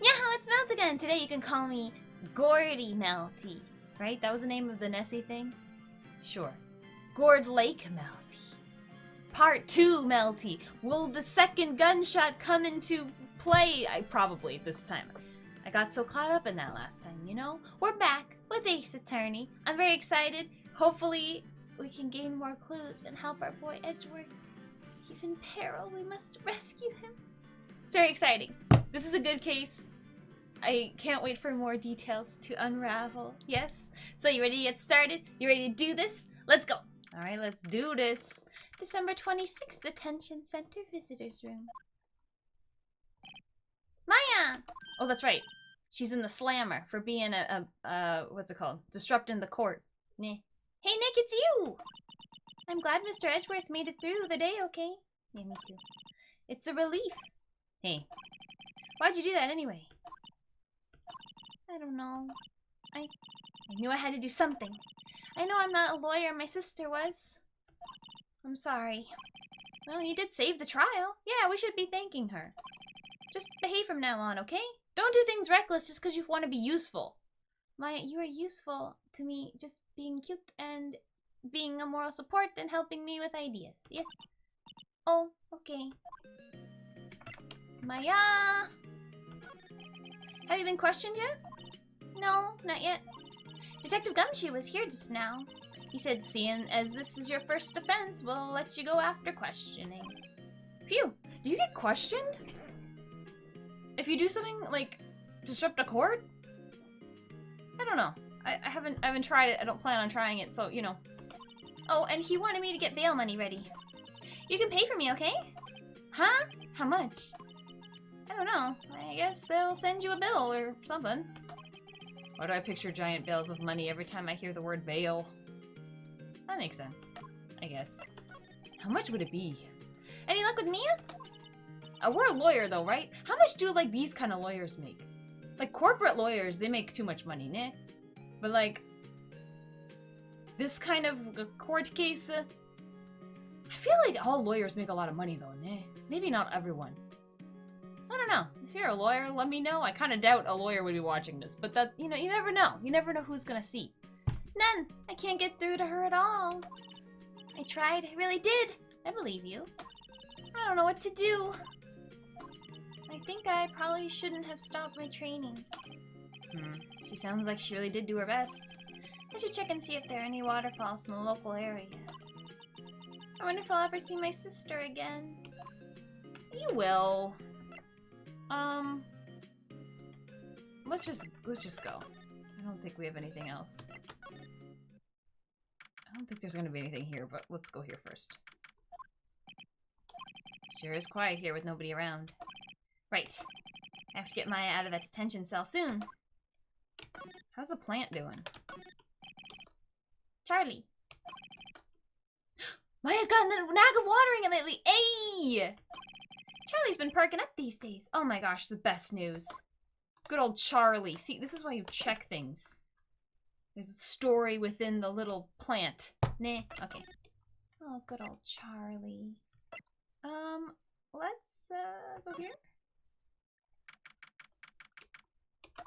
Yeah, it's Melt again. Today you can call me Gordy Melty. Right? That was the name of the Nessie thing? Sure. Gord Lake Melty. Part 2 Melty. Will the second gunshot come into play? Probably this time. I got so caught up in that last time, you know? We're back with Ace Attorney. I'm very excited. Hopefully we can gain more clues and help our boy Edgeworth. He's in peril. We must rescue him. It's very exciting. This is a good case. I can't wait for more details to unravel. Yes? So you ready to get started? You ready to do this? Let's go. All right, let's do this. December 26th, Detention Center Visitors Room. Maya! Oh, that's right. She's in the slammer for being what's it called? Disrupting the court. Nah. Hey, Nick, it's you! I'm glad Mr. Edgeworth made it through the day okay. Yeah, me too. It's a relief. Hey, why'd you do that anyway? I don't know. I knew I had to do something. I know I'm not a lawyer, my sister was. I'm sorry. Well, you did save the trial. Yeah, we should be thanking her. Just behave from now on, okay? Don't do things reckless just because you want to be useful. Maya, you are useful to me just being cute and being a moral support and helping me with ideas. Yes? Oh, okay. Maya! Have you been questioned yet? No, not yet. Detective Gumshoe was here just now. He said, seeing as this is your first offense, we'll let you go after questioning. Phew! Do you get questioned? If you do something like disrupt a court? I don't know. I haven't tried it. I don't plan on trying it, so you know. Oh, and he wanted me to get bail money ready. You can pay for me, okay? Huh? How much? I don't know. I guess they'll send you a bill or something. Why do I picture giant bales of money every time I hear the word bail? That makes sense, I guess. How much would it be? Any luck with Mia? We're a lawyer though, right? How much do like these kind of lawyers make? Like corporate lawyers, they make too much money, nah? But like this kind of a court case, I feel like all lawyers make a lot of money though, nah? Maybe not everyone. I don't know. If you're a lawyer, let me know. I kind of doubt a lawyer would be watching this, but that, you know, you never know. You never know who's gonna see. None. I can't get through to her at all. I tried. I really did. I believe you. I don't know what to do. I think I probably shouldn't have stopped my training. She sounds like she really did do her best. I should check and see if there are any waterfalls in the local area. I wonder if I'll ever see my sister again. You will. Let's just go. I don't think we have anything else. I don't think there's gonna be anything here, but let's go here first. Sure is quiet here with nobody around. Right. I have to get Maya out of that detention cell soon. How's the plant doing? Charlie. Maya's gotten the knack of watering it lately. Hey! Charlie's been perking up these days. Oh my gosh, the best news. Good old Charlie. See, this is why you check things. There's a story within the little plant. Nah, okay. Oh, good old Charlie. Let's, go here.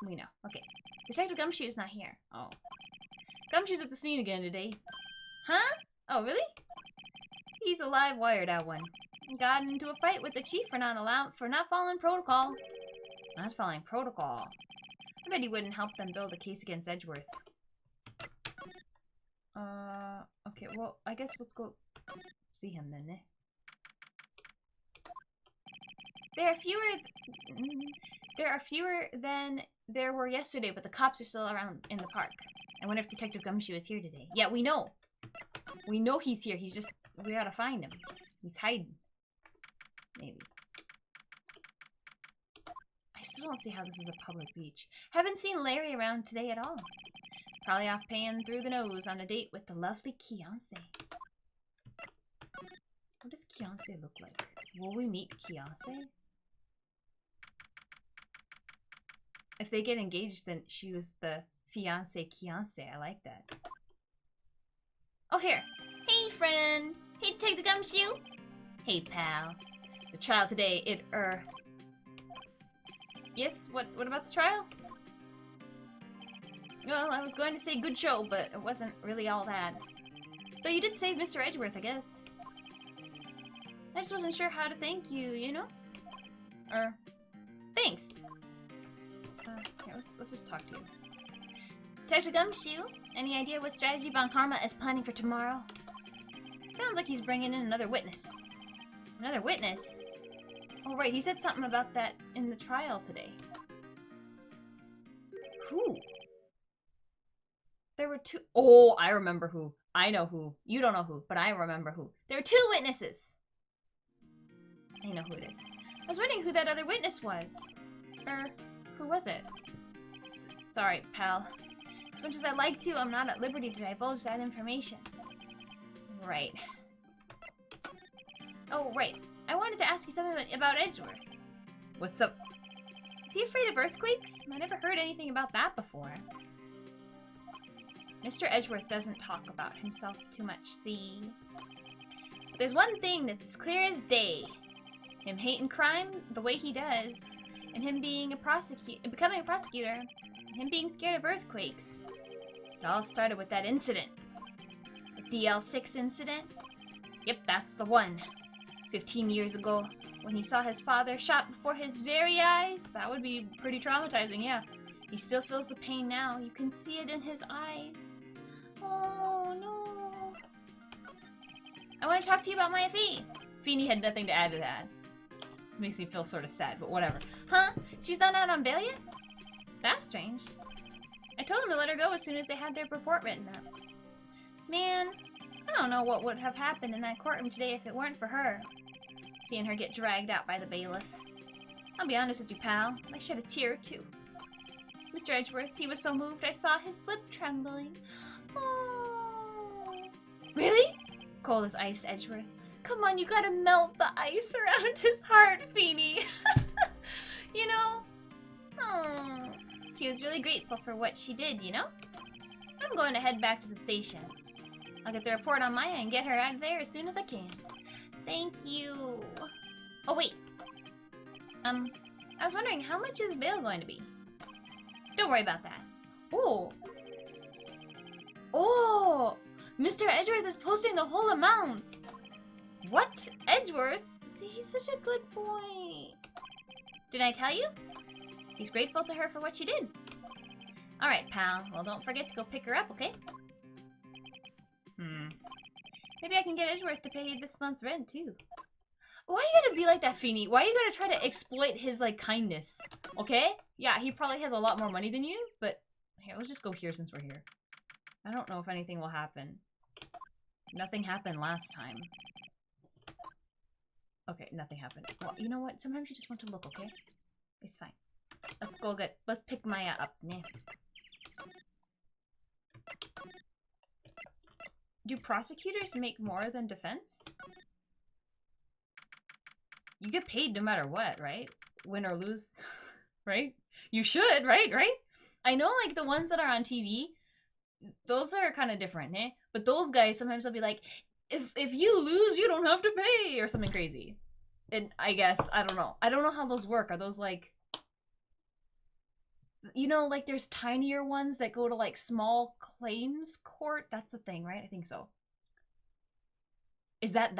We know. Okay. Detective Gumshoe's not here. Oh. Gumshoe's at the scene again today. Huh? Oh, really? He's a live wire, that one. Got into a fight with the chief for not following protocol. Not following protocol. I bet he wouldn't help them build a case against Edgeworth. Okay, well, I guess let's go see him then, eh? There are fewer than there were yesterday, but the cops are still around in the park. I wonder if Detective Gumshoe is here today. Yeah, we know. We know he's here. He's just, we gotta find him. He's hiding. Maybe. I still don't see how this is a public beach. Haven't seen Larry around today at all. Probably off paying through the nose on a date with the lovely Kianse. What does Kianse look like? Will we meet Kianse? If they get engaged, then she was the fiancé Kianse. I like that. Oh, here. Hey, friend. Hey, Detective Gumshoe. Hey, pal. The trial today, Yes, what about the trial? Well, I was going to say good show, but it wasn't really all that. Though you did save Mr. Edgeworth, I guess. I just wasn't sure how to thank you, you know? Or, thanks. Here, let's just talk to you. Dr. Gumshoe, any idea what strategy Von Karma is planning for tomorrow? Sounds like he's bringing in another witness. Another witness? Oh, right, he said something about that in the trial today. Who? There were two. Oh, I remember who. I know who. You don't know who, but I remember who. There were two witnesses. I know who it is. I was wondering who that other witness was. Or, who was it? Sorry, pal. As much as I'd like to, I'm not at liberty to divulge that information. Right. Oh, right. I wanted to ask you something about Edgeworth. What's up? Is he afraid of earthquakes? I never heard anything about that before. Mr. Edgeworth doesn't talk about himself too much, see? But there's one thing that's as clear as day. Him hating crime the way he does, and him being becoming a prosecutor, and him being scared of earthquakes. It all started with that incident. The DL6 incident? Yep, that's the one. 15 years ago, when he saw his father shot before his very eyes. That would be pretty traumatizing, yeah. He still feels the pain now. You can see it in his eyes. Oh, no. I want to talk to you about my FE. Feeny had nothing to add to that. Makes me feel sort of sad, but whatever. Huh? She's not out on bail yet? That's strange. I told him to let her go as soon as they had their report written up. Man, I don't know what would have happened in that courtroom today if it weren't for her. Seeing her get dragged out by the bailiff. I'll be honest with you, pal. I shed a tear, too. Mr. Edgeworth, he was so moved I saw his lip trembling. Oh. Really? Cold as ice, Edgeworth. Come on, you gotta melt the ice around his heart, Feeny. You know? Oh. He was really grateful for what she did, you know? I'm going to head back to the station. I'll get the report on Maya and get her out of there as soon as I can. Thank you. Oh, wait. I was wondering, how much is bail going to be? Don't worry about that. Oh. Oh! Mr. Edgeworth is posting the whole amount. What? Edgeworth? See, he's such a good boy. Did I tell you? He's grateful to her for what she did. Alright, pal. Well, don't forget to go pick her up, okay? Maybe I can get Edgeworth to pay this month's rent, too. Why you gotta be like that, Feeny? Why you gotta try to exploit his, like, kindness? Okay? Yeah, he probably has a lot more money than you, but... Here, let's just go here since we're here. I don't know if anything will happen. Nothing happened last time. Okay, nothing happened. Well, you know what? Sometimes you just want to look, okay? It's fine. Let's go get... Let's pick Maya up. Nah. Do prosecutors make more than defense? You get paid no matter what, right? Win or lose, right? You should, right? I know, like, the ones that are on TV, those are kind of different, eh? But those guys, sometimes they'll be like, if you lose, you don't have to pay, or something crazy. And I guess, I don't know. I don't know how those work. Are those, like... You know, like, there's tinier ones that go to, like, small claims court? That's the thing, right? I think so. Is that?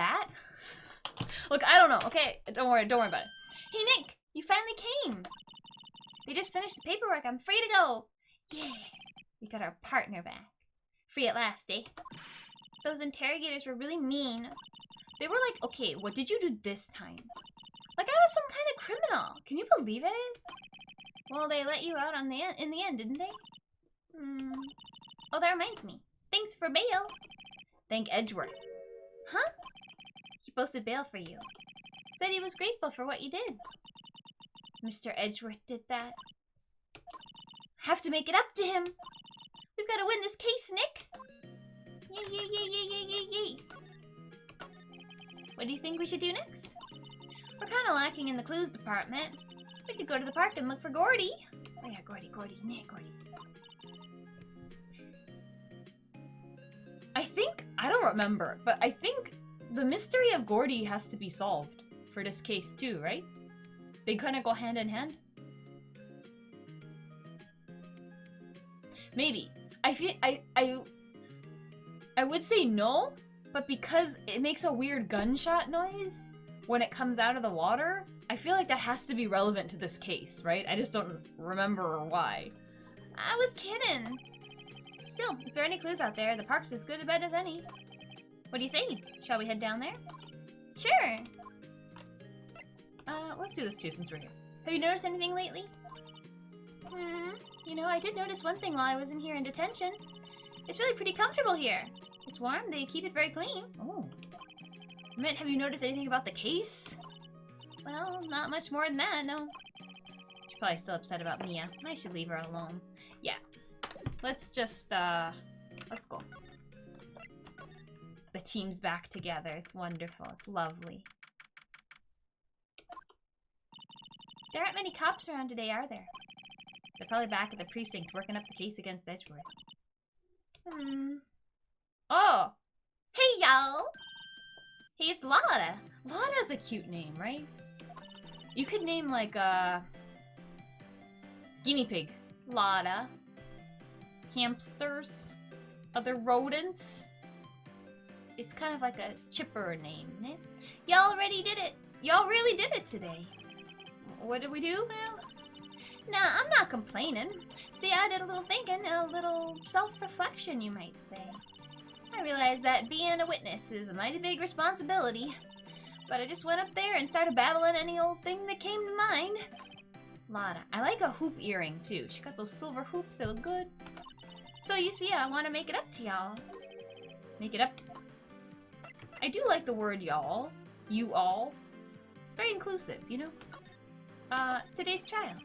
Look, I don't know. Okay, don't worry about it. Hey, Nick! You finally came! We just finished the paperwork. I'm free to go! Yeah! We got our partner back. Free at last, eh? Those interrogators were really mean. They were like, okay, what did you do this time? Like I was some kind of criminal. Can you believe it? Well, they let you out in the end, didn't they? Oh, that reminds me. Thanks for bail. Thank Edgeworth. Huh? He posted bail for you. Said he was grateful for what you did. Mr. Edgeworth did that. Have to make it up to him. We've got to win this case, Nick. Yay. What do you think we should do next? We're kind of lacking in the clues department. We could go to the park and look for Gordy. Oh yeah, Gordy. I don't remember, but I think the mystery of Gordy has to be solved for this case too, right? They kind of go hand in hand. Maybe. I would say no, but because it makes a weird gunshot noise when it comes out of the water, I feel like that has to be relevant to this case, right? I just don't remember why. I was kidding. Still, if there are any clues out there, the park's as good a bet as any. What do you say? Shall we head down there? Sure. Let's do this too since we're here. Have you noticed anything lately? You know, I did notice one thing while I was in here in detention. It's really pretty comfortable here. It's warm, they keep it very clean. Oh. I meant, have you noticed anything about the case? Well, not much more than that, no. She's probably still upset about Mia. I should leave her alone. Yeah. Let's just, let's go. The team's back together. It's wonderful. It's lovely. There aren't many cops around today, are there? They're probably back at the precinct working up the case against Edgeworth. Oh! Hey, y'all! Hey, it's Lotta! Lotta's a cute name, right? You could name, like, guinea pig. Lotta. Hamsters. Other rodents. It's kind of like a chipper name, eh? Y'all already did it! Y'all really did it today! What did we do now? Nah, I'm not complaining. See, I did a little thinking, a little self-reflection, you might say. I realized that being a witness is a mighty big responsibility. But I just went up there and started babbling any old thing that came to mind. Lotta. I like a hoop earring, too. She got those silver hoops, they look good. So you see, I want to make it up to y'all. Make it up. I do like the word y'all. You all. It's very inclusive, you know? Today's trial.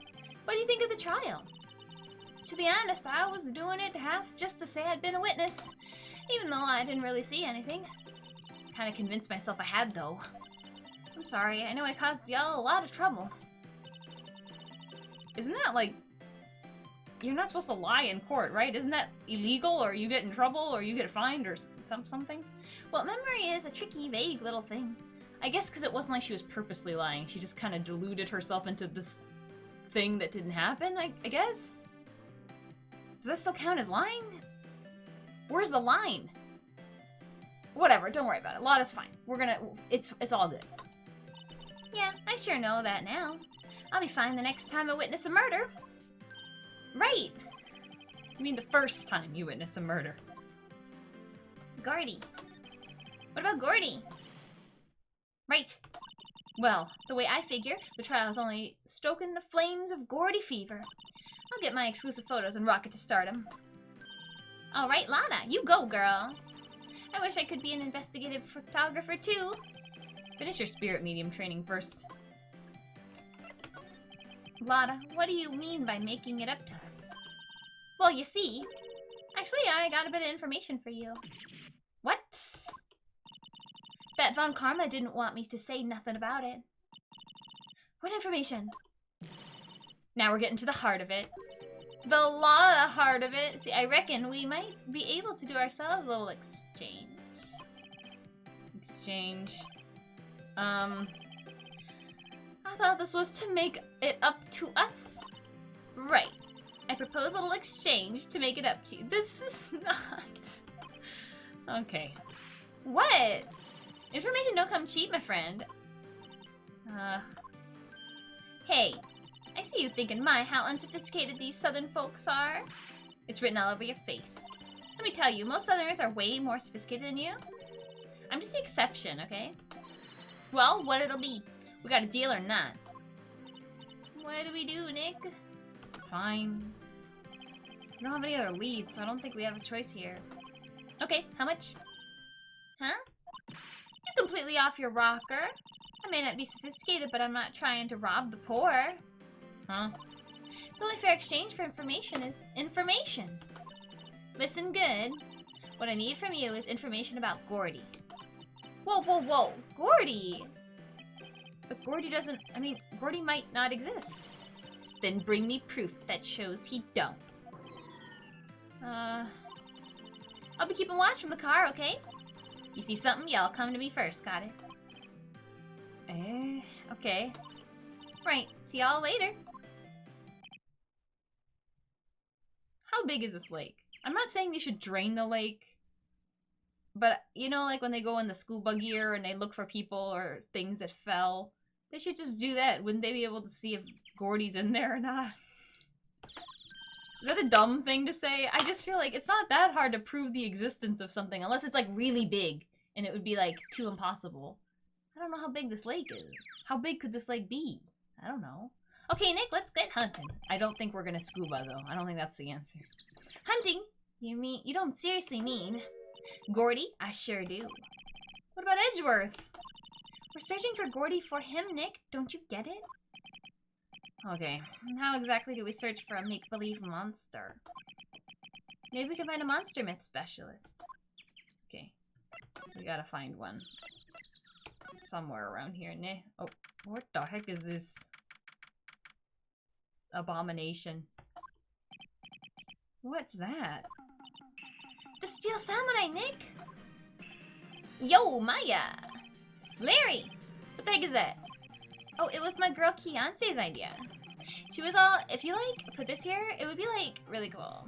What do you think of the trial? To be honest, I was doing it half just to say I'd been a witness, even though I didn't really see anything. Kind of convinced myself I had, though. I'm sorry, I know I caused y'all a lot of trouble. Isn't that like... You're not supposed to lie in court, right? Isn't that illegal, or you get in trouble, or you get fined, or something? Well, memory is a tricky, vague little thing. I guess because it wasn't like she was purposely lying. She just kind of deluded herself into this thing that didn't happen, I guess? Does that still count as lying? Where's the line? Whatever, don't worry about it. Lotta's fine. We're gonna... It's all good. Yeah, I sure know that now. I'll be fine the next time I witness a murder. Right! You mean the first time you witness a murder. Gordy. What about Gordy? Right. Well, the way I figure, the trial is only stoking the flames of Gordy fever. I'll get my exclusive photos and rocket to stardom. Alright, Lotta, you go, girl. I wish I could be an investigative photographer, too. Finish your spirit medium training first. Lotta, what do you mean by making it up to us? Well, you see... Actually, I got a bit of information for you. What? That Von Karma didn't want me to say nothing about it. What information? Now we're getting to the heart of it. The Lotta heart of it. See, I reckon we might be able to do ourselves a little exchange. I thought this was to make it up to us. Right. I propose a little exchange to make it up to you. This is not... Okay. What? Information don't come cheap, my friend. Hey. I see you thinking, my, how unsophisticated these southern folks are. It's written all over your face. Let me tell you, most southerners are way more sophisticated than you. I'm just the exception, okay? Well, what it'll be. We got a deal or not? What do we do, Nick? Fine. We don't have any other leads, so I don't think we have a choice here. Okay, how much? Huh? You're completely off your rocker. I may not be sophisticated, but I'm not trying to rob the poor. Huh? The only fair exchange for information is information. Listen good. What I need from you is information about Gordy. Whoa, whoa, whoa. Gordy! But Gordy doesn't... I mean, Gordy might not exist. Then bring me proof that shows he don't. I'll be keeping watch from the car, okay? You see something, y'all come to me first, got it? Okay. Right, see y'all later. How How big is this lake? I'm not saying they should drain the lake. But, you know, like when they go in the scuba gear and they look for people or things that fell, they should just do that. Wouldn't they be able to see if Gordy's in there or not? Is that a dumb thing to say? I just feel like it's not that hard to prove the existence of something, unless it's like really big, and it would be like too impossible. I don't know how big this lake is. How big could this lake be? I don't know. Okay, Nick, let's get hunting. I don't think we're gonna scuba, though. I don't think that's the answer. Hunting? You don't seriously mean... Gordy? I sure do. What about Edgeworth? We're searching for Gordy for him, Nick. Don't you get it? Okay. How exactly do we search for a make-believe monster? Maybe we can find a monster myth specialist. Okay. We gotta find one. Somewhere around here, Nick. Oh, what the heck is this? Abomination. What's that? The Steel Samurai, Nick! Yo, Maya! Larry! What the heck is that? Oh, it was my girl Keonce's idea. She was all, if you like, put this here, it would be like, really cool.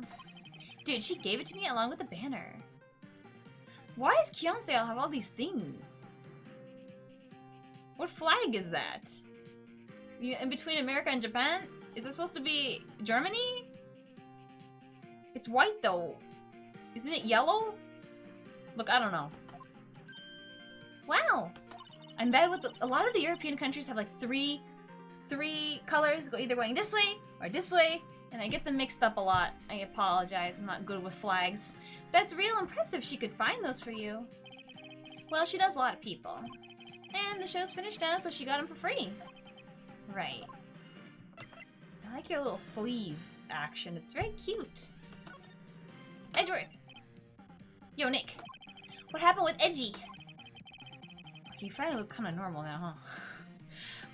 Dude, she gave it to me along with the banner. Why does Keonce have all these things? What flag is that? In between America and Japan? Is this supposed to be Germany? It's white though. Isn't it yellow? Look, I don't know. Wow! I'm bad with a lot of the European countries have like three colors, either going this way or this way, and I get them mixed up a lot. I apologize, I'm not good with flags. That's real impressive she could find those for you. Well, she does a lot of people. And the show's finished now, so she got them for free. Right. I like your little sleeve action, it's very cute. Edgeworth! Yo, Nick. What happened with Edgy? Okay, you finally look kind of normal now, huh?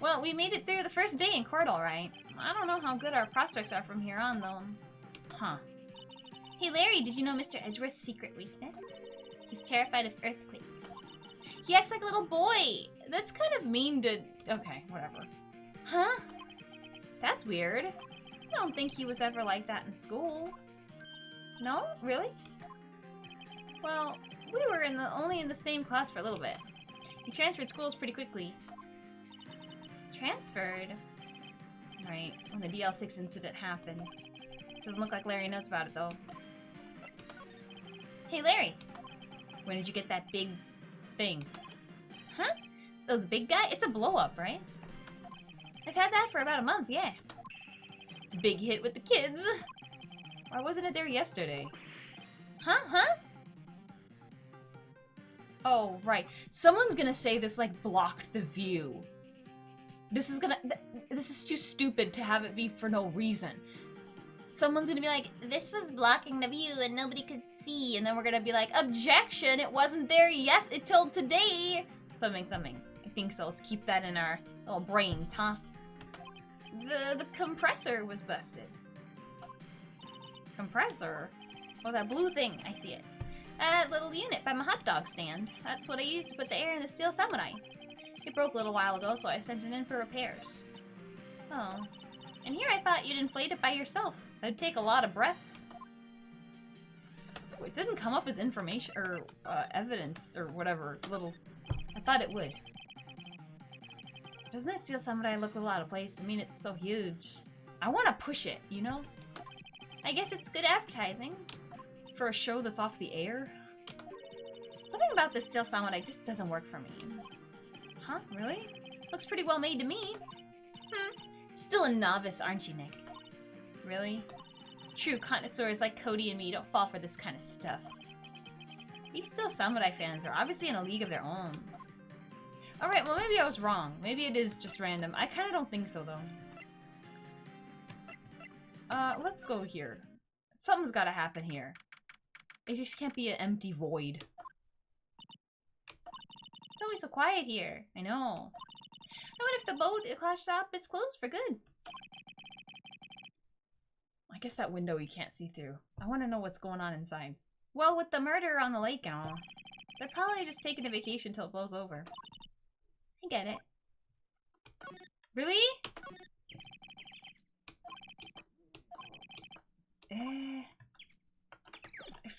Well, we made it through the first day in court, alright. I don't know how good our prospects are from here on, though. Huh. Hey, Larry, did you know Mr. Edgeworth's secret weakness? He's terrified of earthquakes. He acts like a little boy. That's kind of mean to... Okay, whatever. Huh? That's weird. I don't think he was ever like that in school. No? Really? Well, we were only in the same class for a little bit. He transferred schools pretty quickly. Transferred? Right, when the DL6 incident happened. Doesn't look like Larry knows about it, though. Hey, Larry! When did you get that big thing? Huh? Oh, the big guy? It's a blow-up, right? I've had that for about a month, yeah. It's a big hit with the kids. Why wasn't it there yesterday? Huh? Oh, right. Someone's gonna say this, like, blocked the view. This is too stupid to have it be for no reason. Someone's gonna be like, this was blocking the view and nobody could see. And then we're gonna be like, objection, it wasn't there until today. Something. I think so. Let's keep that in our little brains, huh? The compressor was busted. Compressor? Oh, that blue thing. I see it. That little unit by my hot dog stand. That's what I used to put the air in the Steel Samurai. It broke a little while ago, so I sent it in for repairs. Oh. And here I thought you'd inflate it by yourself. That'd take a lot of breaths. It didn't come up as information, or evidence, or whatever. I thought it would. Doesn't that Steel Samurai look a lot of place? I mean, it's so huge. I want to push it, you know? I guess it's good advertising. For a show that's off the air? Something about this Steel Samurai just doesn't work for me. Huh? Really? Looks pretty well made to me. Still a novice, aren't you, Nick? Really? True connoisseurs like Cody and me don't fall for this kind of stuff. These Steel Samurai fans are obviously in a league of their own. Alright, well maybe I was wrong. Maybe it is just random. I kind of don't think so, though. Let's go here. Something's gotta happen here. It just can't be an empty void. It's always so quiet here. I know. And what if the boat shop is closed for good? I guess that window you can't see through. I want to know what's going on inside. Well, with the murder on the lake and all, they're probably just taking a vacation till it blows over. I get it. Really?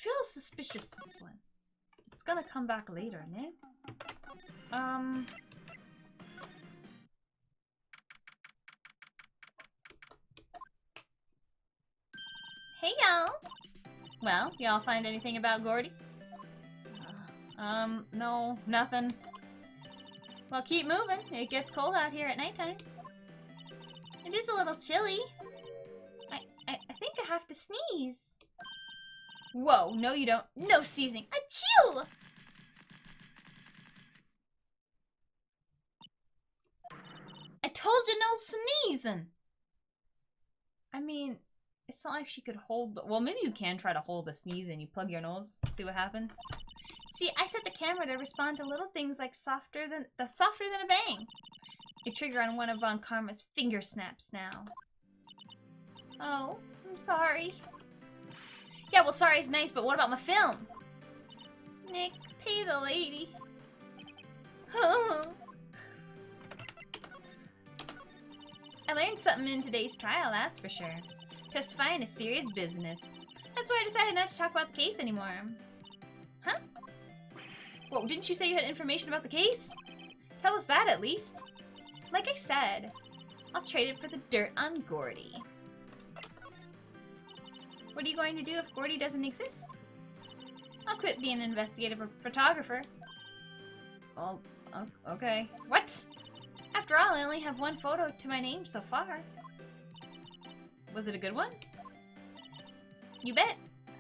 feels suspicious, this one. It's gonna come back later, ne? Hey, y'all! Well, y'all find anything about Gordy? No, nothing. Well, keep moving. It gets cold out here at nighttime. It is a little chilly. I think I have to sneeze. Whoa, no you don't. No sneezing. Achoo! I told you no sneezing! I mean, it's not like she could hold the— well, maybe you can try to hold a sneeze and you plug your nose, see what happens. See, I set the camera to respond to little things like softer than a bang. A trigger on one of Von Karma's finger snaps now. Oh, I'm sorry. Yeah, well, sorry is nice, but what about my film? Nick, pay the lady. I learned something in today's trial, that's for sure. Testifying is serious business. That's why I decided not to talk about the case anymore. Huh? Whoa, didn't you say you had information about the case? Tell us that, at least. Like I said, I'll trade it for the dirt on Gordy. What are you going to do if Gordy doesn't exist? I'll quit being an investigative photographer. Oh, okay. What? After all, I only have one photo to my name so far. Was it a good one? You bet.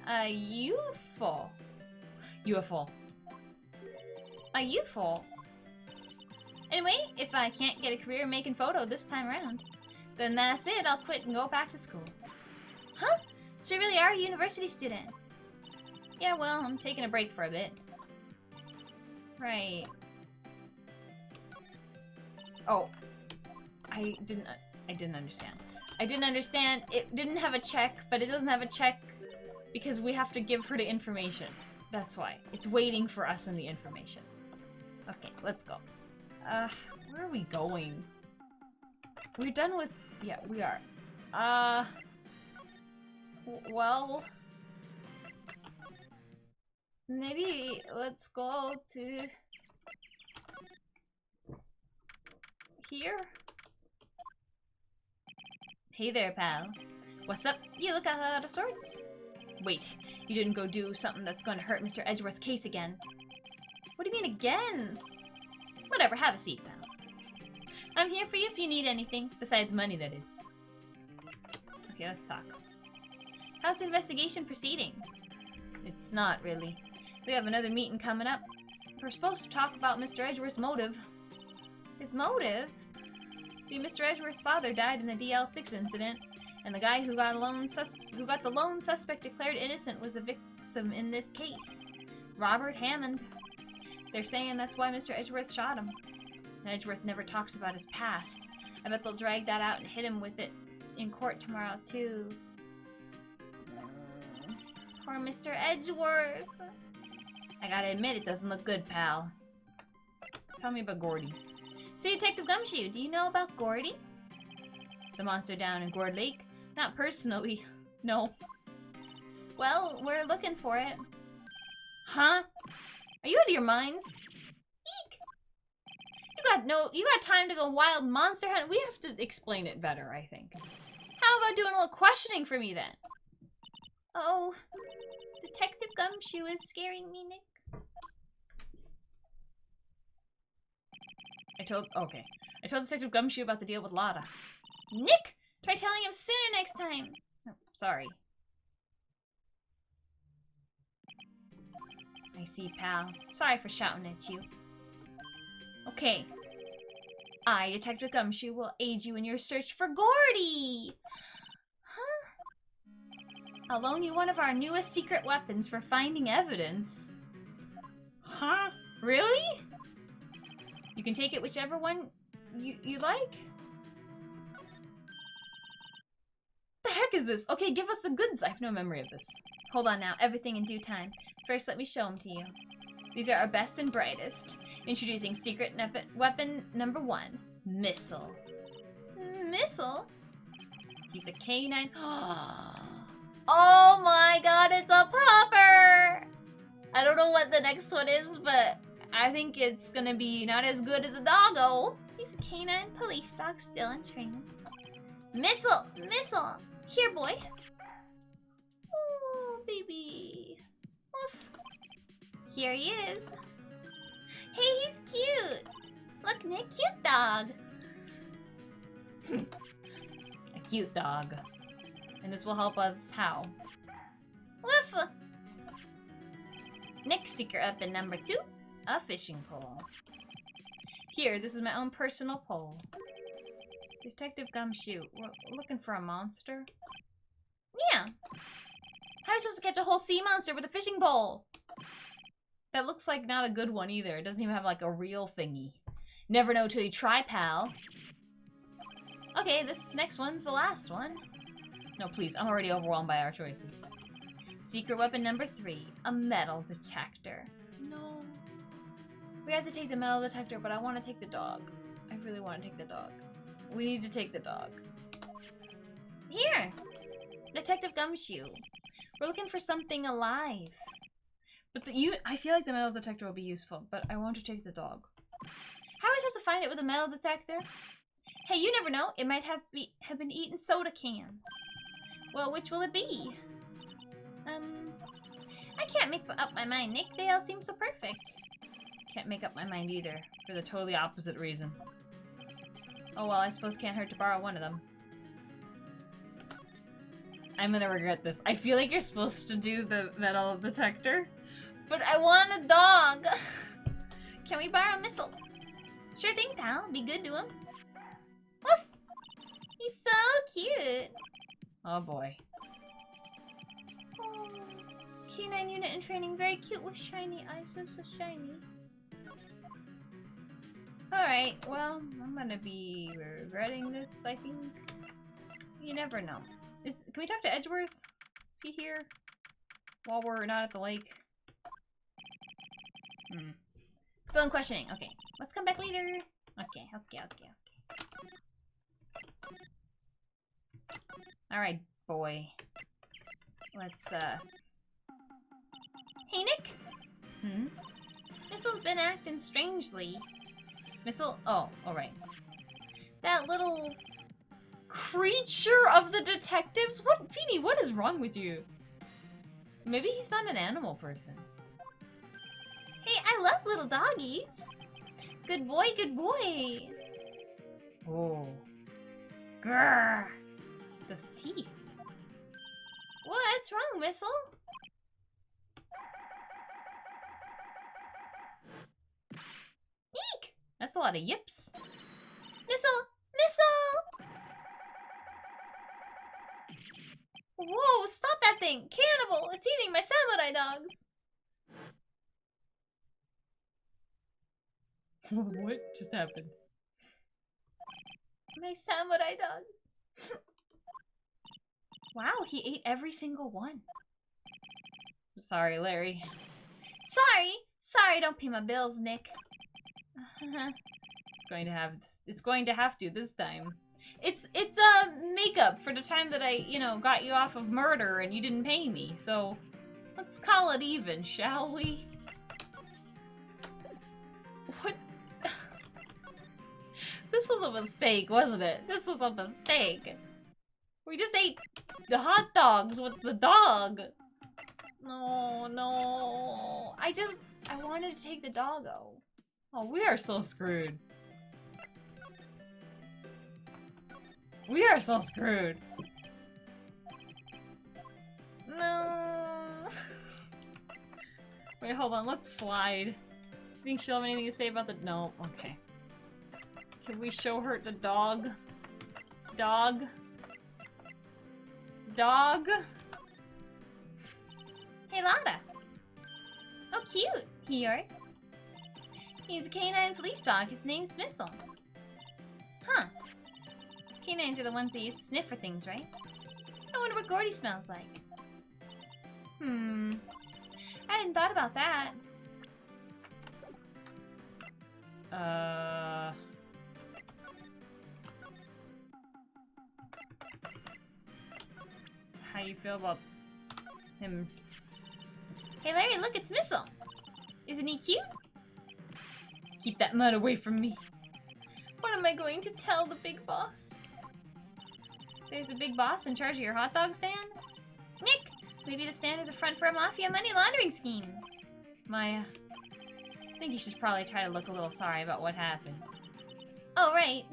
A UFO. UFO. A UFO. Anyway, if I can't get a career making photo this time around, then that's it. I'll quit and go back to school. Huh? So you really are a university student? Yeah, well, I'm taking a break for a bit. Right. Oh. I didn't understand. I didn't understand. It didn't have a check, but it doesn't have a check because we have to give her the information. That's why. It's waiting for us in the information. Okay, let's go. Where are we going? We're done with— yeah, we are. Well, maybe let's go to here. Hey there, pal. What's up? You look out of sorts. Wait, you didn't go do something that's going to hurt Mr. Edgeworth's case again. What do you mean again? Whatever, have a seat, pal. I'm here for you if you need anything, besides money, that is. Okay, let's talk. How's the investigation proceeding? It's not, really. We have another meeting coming up. We're supposed to talk about Mr. Edgeworth's motive. His motive? See, Mr. Edgeworth's father died in the DL6 incident, and the guy who got the lone suspect declared innocent was a victim in this case. Robert Hammond. They're saying that's why Mr. Edgeworth shot him. And Edgeworth never talks about his past. I bet they'll drag that out and hit him with it in court tomorrow, too. Poor Mr. Edgeworth. I gotta admit, it doesn't look good, pal. Tell me about Gordy. Say, Detective Gumshoe, do you know about Gordy? The monster down in Gourd Lake? Not personally, no. Well, we're looking for it. Huh? Are you out of your minds? Eek! You got time to go wild monster hunt? We have to explain it better, I think. How about doing a little questioning for me, then? Oh, Detective Gumshoe is scaring me, Nick. I told Detective Gumshoe about the deal with Lotta. Nick! Try telling him sooner next time! Oh, sorry. I see, pal. Sorry for shouting at you. Okay. I, Detective Gumshoe, will aid you in your search for Gordy! Huh? I'll loan you one of our newest secret weapons for finding evidence. Huh? Really? You can take it whichever one you like? The heck is this? Okay, give us the goods. I have no memory of this. Hold on now. Everything in due time. First, let me show them to you. These are our best and brightest. Introducing secret weapon number 1. Missile. Missile? He's a K9. Oh my god, it's a popper! I don't know what the next one is, but I think it's gonna be not as good as a doggo. He's a canine police dog still in training. Missile! Missile! Here, boy. Oh, baby. Woof. Here he is. Hey, he's cute. Look, Nick, cute dog. A cute dog. And this will help us how? Woof! Next secret up in number 2, a fishing pole. Here, this is my own personal pole. Detective Gumshoe, we're looking for a monster? Yeah. How are we supposed to catch a whole sea monster with a fishing pole? That looks like not a good one either. It doesn't even have like a real thingy. Never know till you try, pal. Okay, this next one's the last one. No, please, I'm already overwhelmed by our choices. Secret weapon number 3, a metal detector. No. We have to take the metal detector, but I want to take the dog. I really want to take the dog. We need to take the dog. Here! Detective Gumshoe. We're looking for something alive. But I feel like the metal detector will be useful, but I want to take the dog. How are we supposed to find it with a metal detector? Hey, you never know. It might have been eating soda cans. Well, which will it be? I can't make up my mind, Nick. They all seem so perfect. Can't make up my mind either, for the totally opposite reason. Oh well, I suppose can't hurt to borrow one of them. I'm gonna regret this. I feel like you're supposed to do the metal detector, but I want a dog! Can we borrow a missile? Sure thing, pal. Be good to him. Woof! He's so cute! Oh boy. Oh, canine unit in training, very cute with shiny eyes, so shiny. Alright, well, I'm gonna be regretting this, I think. You never know. Can we talk to Edgeworth? Is he here? While we're not at the lake? Still in questioning. Okay. Let's come back later. Okay. Alright, boy. Let's, Hey, Nick! Missile's been acting strangely. Missile? Oh, alright. That little creature of the detectives? What? Feeny, what is wrong with you? Maybe he's not an animal person. Hey, I love little doggies. Good boy, good boy. Oh. Grrr. Those teeth. What's wrong, Missile? Eek! That's a lot of yips. Missile! Missile! Whoa, stop that thing! Cannibal! It's eating my samurai dogs! What just happened? My samurai dogs. Wow, he ate every single one. Sorry, Larry. Sorry, don't pay my bills, Nick. It's going to have to this time. It's makeup for the time that I, got you off of murder and you didn't pay me. So let's call it even, shall we? What? This was a mistake, wasn't it? This was a mistake. We just ate the hot dogs with the dog. No. I wanted to take the doggo. Oh, we are so screwed. We are so screwed. No. Wait, hold on. Let's slide. Think she'll have anything to say about the... No. Okay. Can we show her the dog? Dog? Hey, Lada. Oh, cute. He yours? He's a canine police dog. His name's Missile. Huh. Canines are the ones that used to sniff for things, right? I wonder what Gordy smells like. I hadn't thought about that. How you feel about him Hey Larry, look, it's Missile. Isn't he cute? Keep that mud away from me. What am I going to tell the big boss? There's a big boss in charge of your hot dog stand? Nick! Maybe the stand is a front for a mafia money laundering scheme. Maya, I think you should probably try to look a little sorry about what happened. Oh, right.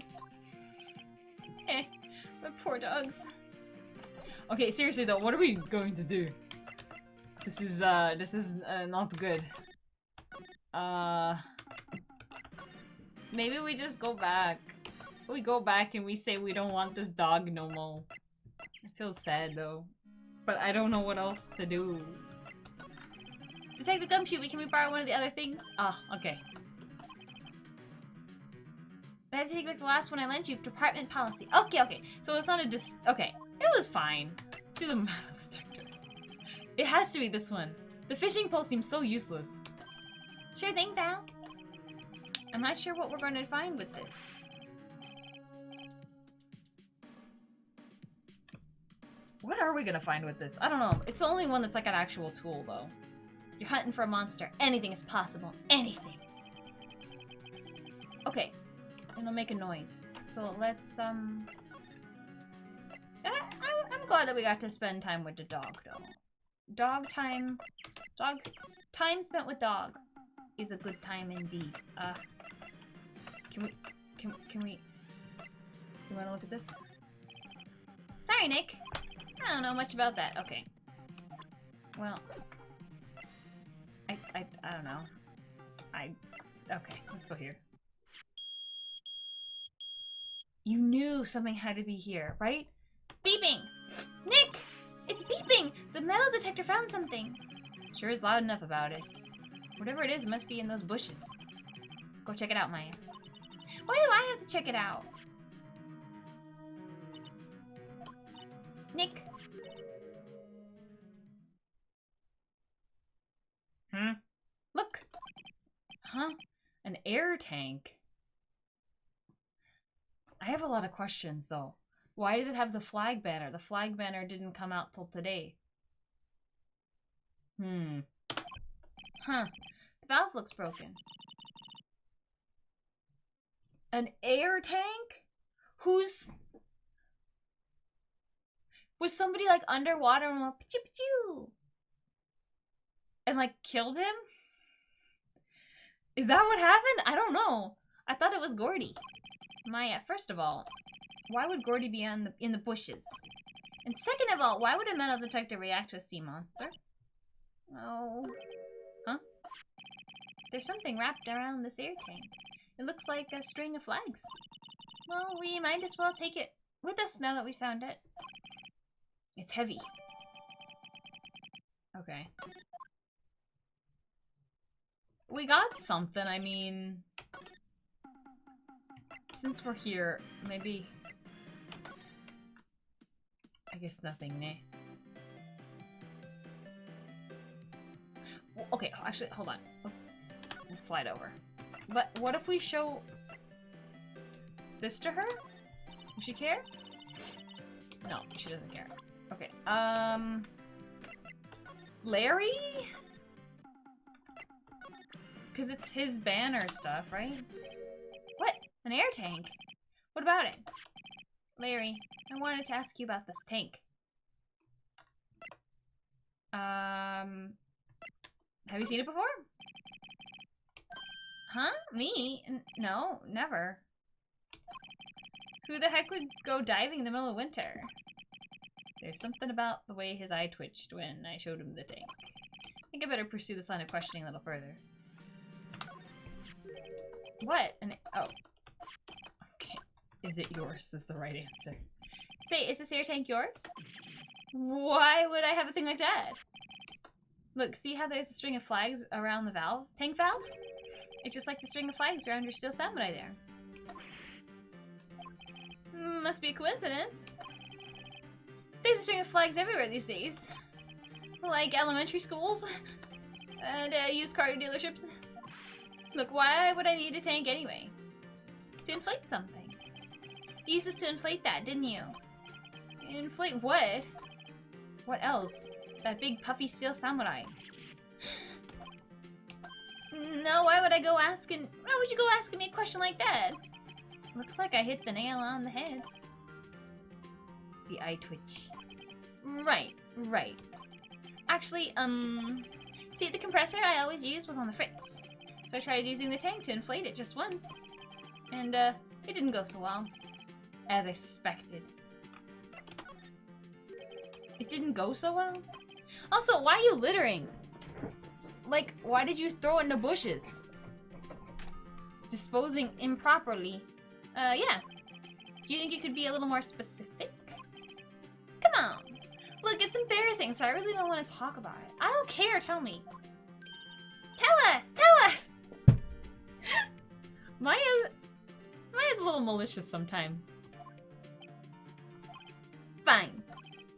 Eh, my poor dogs. Okay, seriously though, what are we going to do? This is not good. Maybe we just go back. We go back and we say we don't want this dog no more. I feel sad though. But I don't know what else to do. Detective Gumshoe, can we borrow one of the other things? Ah, okay. I had to take back the last one I lent you. Department policy. Okay, okay. So it's not a okay. It was fine. Let's do the metal detector. It has to be this one. The fishing pole seems so useless. Sure thing, pal. I'm not sure what we're going to find with this. What are we gonna find with this? I don't know. It's the only one that's like an actual tool, though. You're hunting for a monster. Anything is possible. Anything. Okay. It'll make a noise. So let's, I'm glad that we got to spend time with the dog, though. Dog time spent with dog is a good time indeed. Can we... You wanna look at this? Sorry, Nick. I don't know much about that. Okay. Well, I don't know. Okay, let's go here. You knew something had to be here, right? Beeping! Nick! It's beeping! The metal detector found something. Sure is loud enough about it. Whatever it is, it must be in those bushes. Go check it out, Maya. Why do I have to check it out? Nick. Look. Huh? An air tank. I have a lot of questions, though. Why does it have the flag banner? The flag banner didn't come out till today. Huh. The valve looks broken. An air tank? Was somebody like underwater and went pachoo and like killed him? Is that what happened? I don't know. I thought it was Gordy. Maya, first of all, why would Gordy be in the bushes? And second of all, why would a metal detector react to a sea monster? Oh. Huh? There's something wrapped around this air tank. It looks like a string of flags. Well, we might as well take it with us now that we found it. It's heavy. Okay. We got something, I mean... Since we're here, maybe... I guess nothing, nah. Well, okay, actually, hold on. Let's slide over. But what if we show this to her? Does she care? No, she doesn't care. Okay, Larry? Because it's his banner stuff, right? What? An air tank? What about it? Larry, I wanted to ask you about this tank. Have you seen it before? Huh? Me? No, never. Who the heck would go diving in the middle of winter? There's something about the way his eye twitched when I showed him the tank. I think I better pursue this line of questioning a little further. What? Oh. Okay. Is it yours? Is the right answer. Say, is this air tank yours? Why would I have a thing like that? Look, see how there's a string of flags around the valve? Tank valve? It's just like the string of flags around your steel samurai there. Must be a coincidence. There's a string of flags everywhere these days. Like elementary schools and used car dealerships. Look, why would I need a tank anyway? To inflate something. You used us to inflate that, didn't you? Inflate what? What else? That big puffy steel samurai. No, why would you go asking me a question like that? Looks like I hit the nail on the head. The eye twitch. Right. Actually, see, the compressor I always used was on the fritz. So I tried using the tank to inflate it just once. And, it didn't go so well. As I suspected. It didn't go so well? Also, why are you littering? Like, why did you throw it in the bushes? Disposing improperly. Yeah. Do you think you could be a little more specific? Come on. Look, it's embarrassing, so I really don't want to talk about it. I don't care, tell me. Tell us! Maya's a little malicious sometimes. Fine.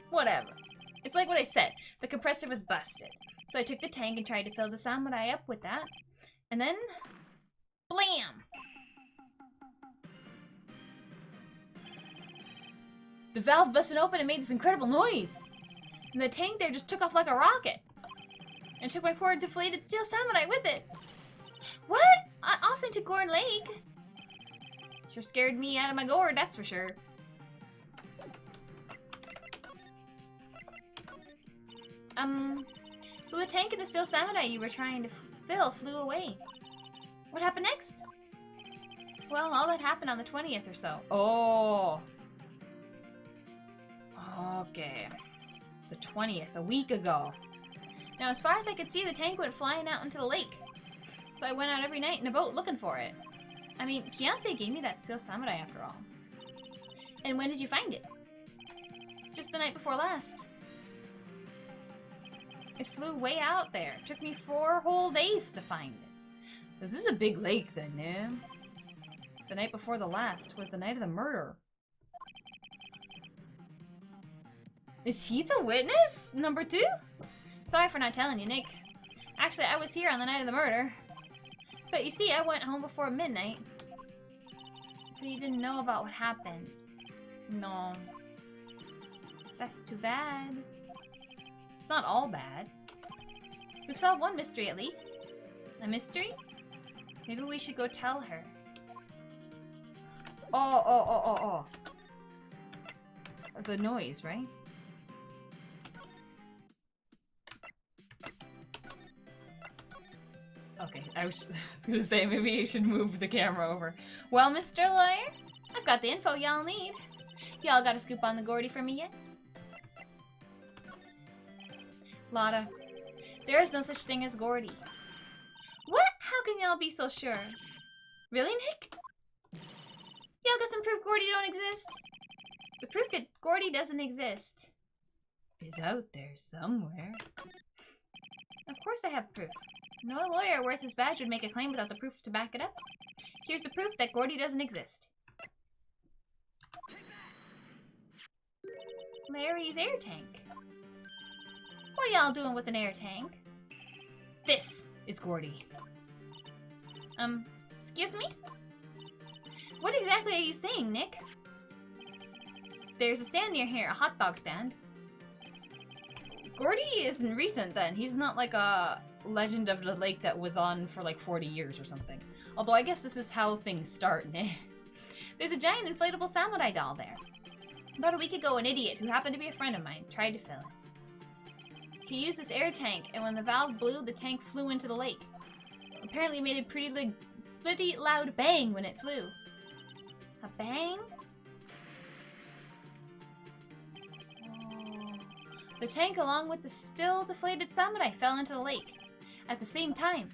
Whatever. It's like what I said. The compressor was busted. So I took the tank and tried to fill the samurai up with that. And then... blam! The valve busted open and made this incredible noise. And the tank there just took off like a rocket. And took my poor deflated steel samurai with it. What? Off into Gorn Lake? Sure scared me out of my gourd, that's for sure. So the tank and the steel samurai you were trying to fill flew away. What happened next? Well, all that happened on the 20th or so. Oh. Okay. The 20th, a week ago. Now, as far as I could see, the tank went flying out into the lake. So I went out every night in a boat looking for it. I mean, Kianse gave me that steel samurai after all. And when did you find it? Just the night before last. It flew way out there. It took me 4 whole days to find it. This is a big lake then, yeah? The night before the last was the night of the murder. Is he the witness? Number 2? Sorry for not telling you, Nick. Actually, I was here on the night of the murder. But you see, I went home before midnight. So you didn't know about what happened. No. That's too bad. It's not all bad. We've solved one mystery at least. A mystery? Maybe we should go tell her. Oh. The noise, right? Okay, I was gonna say maybe you should move the camera over. Well, Mr. Lawyer, I've got the info y'all need. Y'all got a scoop on the Gordy for me yet? Lotta, there is no such thing as Gordy. What? How can y'all be so sure? Really, Nick? Y'all got some proof Gordy don't exist? The proof that Gordy doesn't exist is out there somewhere. Of course I have proof. No lawyer worth his badge would make a claim without the proof to back it up. Here's the proof that Gordy doesn't exist. Larry's air tank. What are y'all doing with an air tank? This is Gordy. Excuse me? What exactly are you saying, Nick? There's a stand near here, a hot dog stand. Gordy isn't recent then. He's not like a Legend of the Lake that was on for like 40 years or something. Although I guess this is how things start, eh? There's a giant inflatable samurai doll there. About a week ago, an idiot who happened to be a friend of mine tried to fill it. He used this air tank, and when the valve blew, the tank flew into the lake. Apparently it made a pretty loud bang when it flew. A bang? Oh. The tank, along with the still deflated samurai, fell into the lake at the same time.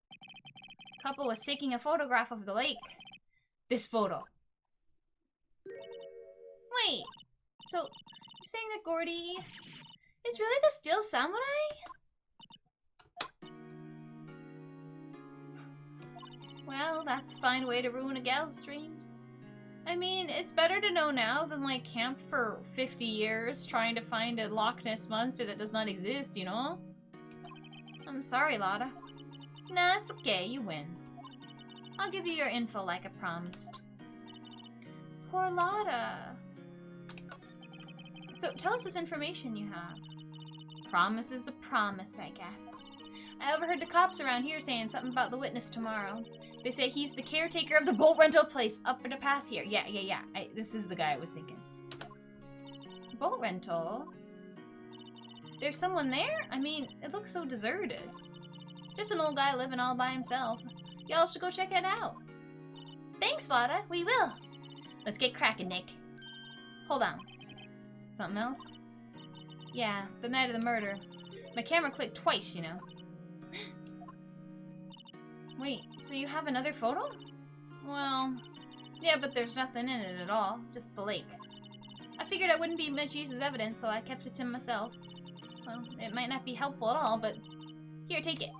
The couple was taking a photograph of the lake. This photo. Wait, so you're saying that Gordy is really the steel samurai? Well, that's a fine way to ruin a gal's dreams. I mean, it's better to know now than like camp for 50 years trying to find a Loch Ness monster that does not exist, you know? I'm sorry, Lotta. Nah, it's okay, you win. I'll give you your info like I promised. Poor Lotta. So, tell us this information you have. Promise is a promise, I guess. I overheard the cops around here saying something about the witness tomorrow. They say he's the caretaker of the boat rental place up in the path here. Yeah. This is the guy I was thinking. Boat rental? There's someone there? I mean, it looks so deserted. Just an old guy living all by himself. Y'all should go check it out. Thanks, Lotta. We will. Let's get cracking, Nick. Hold on. Something else? Yeah, the night of the murder. My camera clicked twice, you know. Wait, so you have another photo? Well, yeah, but there's nothing in it at all. Just the lake. I figured I wouldn't be much use as evidence, so I kept it to myself. Well, it might not be helpful at all, but here, take it.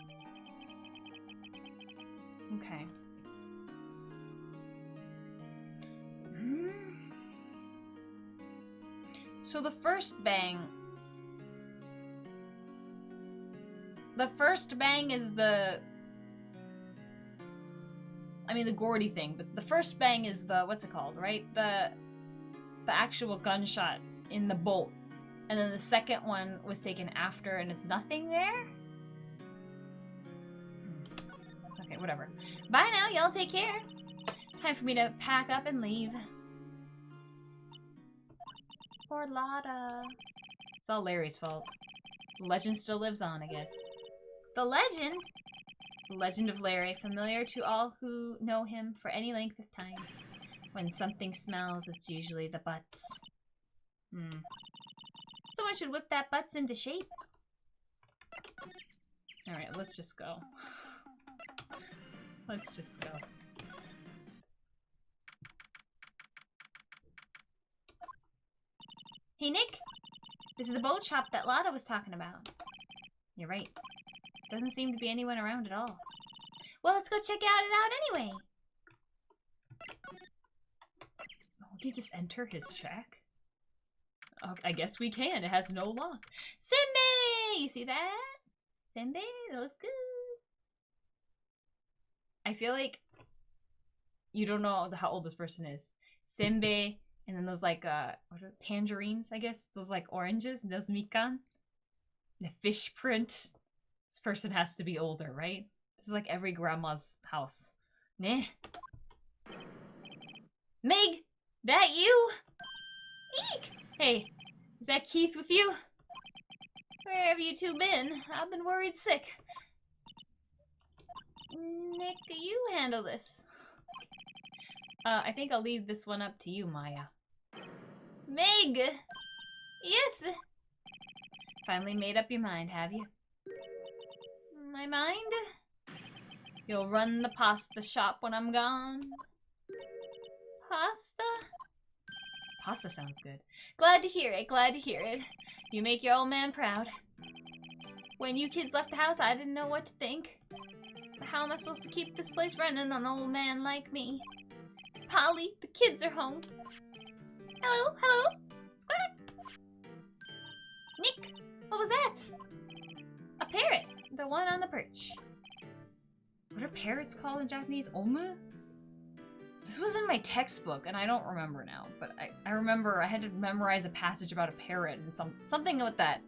Okay. So the first bang is the... I mean, the Gordy thing, but the first bang is the... What's it called, right? The actual gunshot in the boat. And then the second one was taken after, and it's nothing there? Okay, whatever. Bye now, y'all take care. Time for me to pack up and leave. Poor Lotta. It's all Larry's fault. The legend still lives on, I guess. The legend? The legend of Larry, familiar to all who know him for any length of time. When something smells, it's usually the butts. Someone should whip that butts into shape. Alright, let's just go. Let's just go. Hey, Nick! This is the boat shop that Lotta was talking about. You're right. Doesn't seem to be anyone around at all. Well, let's go check it out anyway! Oh, can you just enter his shack? Oh, I guess we can. It has no lock. Simbe! You see that? Simbe? That looks good. I feel like you don't know how old this person is. Simbe, and then those like, what are tangerines, I guess? Those like oranges, those mikan. And a fish print. This person has to be older, right? This is like every grandma's house. Nah. Meg! That you? Eek! Hey, is that Keith with you? Where have you two been? I've been worried sick. Nick, you handle this. I think I'll leave this one up to you, Maya. Meg! Yes! Finally made up your mind, have you? My mind? You'll run the pasta shop when I'm gone. Pasta? Pasta sounds good. Glad to hear it, glad to hear it. You make your old man proud. When you kids left the house, I didn't know what to think. How am I supposed to keep this place running on an old man like me? Polly, the kids are home. Hello, hello. Squawk. Nick, what was that? A parrot. The one on the perch. What are parrots called in Japanese? Omu? This was in my textbook, and I don't remember now, but I remember I had to memorize a passage about a parrot and something with that.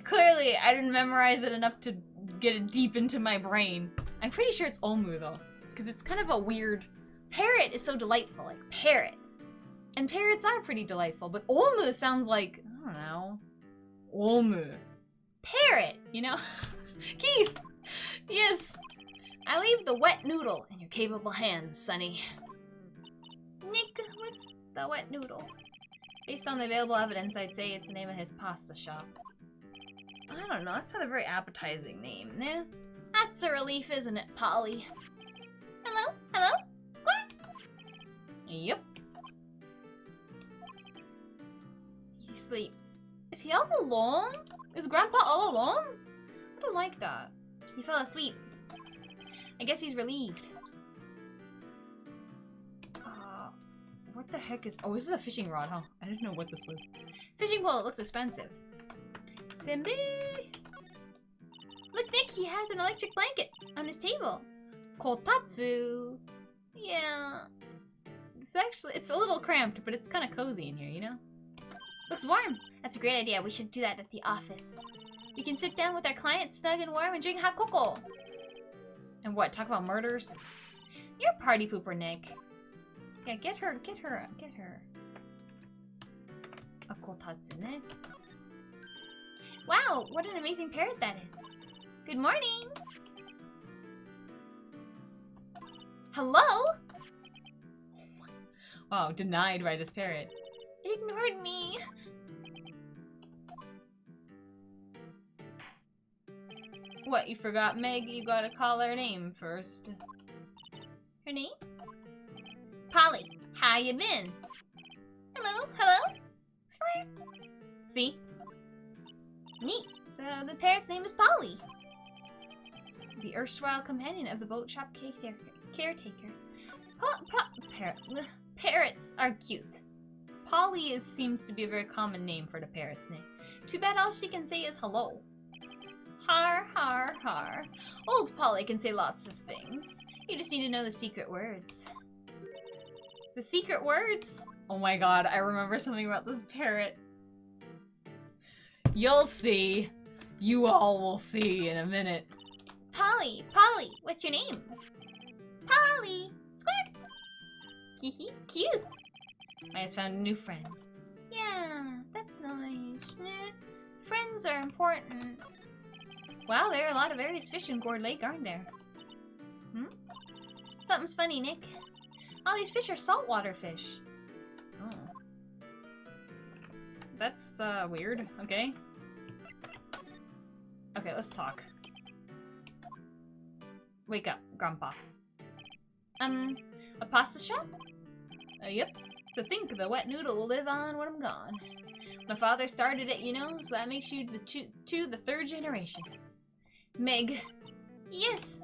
Clearly, I didn't memorize it enough to get it deep into my brain. I'm pretty sure it's Omu, though, because it's kind of a weird... Parrot is so delightful, like parrot. And parrots are pretty delightful, but Omu sounds like, I don't know, Omu. Parrot, you know? Keith! Yes! I leave the wet noodle in your capable hands, Sonny. Nick, what's the wet noodle? Based on the available evidence, I'd say it's the name of his pasta shop. I don't know, that's not a very appetizing name, nah? That's a relief, isn't it, Polly? Hello? Hello? Squawk! Yep. He's asleep. Is he all alone? Is Grandpa all alone? I don't like that. He fell asleep. I guess he's relieved. What the heck is... Oh, this is a fishing rod, huh? I didn't know what this was. Fishing pole, it looks expensive. Simbi! Look, Nick, he has an electric blanket on his table. Kotatsu! Yeah. It's a little cramped, but it's kind of cozy in here, you know? Looks warm. That's a great idea. We should do that at the office. We can sit down with our clients snug and warm and drink hot cocoa. And what, talk about murders? You're a party pooper, Nick. Yeah, get her. A kotatsune. Wow, what an amazing parrot that is. Good morning. Hello? Wow, denied by this parrot. It ignored me. What, you forgot Meg? You gotta call her name first. Her name? Polly, how you been? Hello, hello? See? Neat. The parrot's name is Polly. The erstwhile companion of the boat shop caretaker. Parrots are cute. Polly seems to be a very common name for the parrot's name. Too bad all she can say is hello. Har, har, har. Old Polly can say lots of things. You just need to know the secret words. The secret words? Oh my god, I remember something about this parrot. You'll see. You all will see in a minute. Polly, Polly, what's your name? Polly, squawk. Hee cute. I just found a new friend. Yeah, that's nice. Friends are important. Wow, there are a lot of various fish in Gourd Lake, aren't there? Hmm? Something's funny, Nick. All these fish are saltwater fish. Oh. That's, weird. Okay. Okay, let's talk. Wake up, Grandpa. A pasta shop? Yep. To think the wet noodle will live on when I'm gone. My father started it, you know, so that makes you the third generation. Meg. Yes.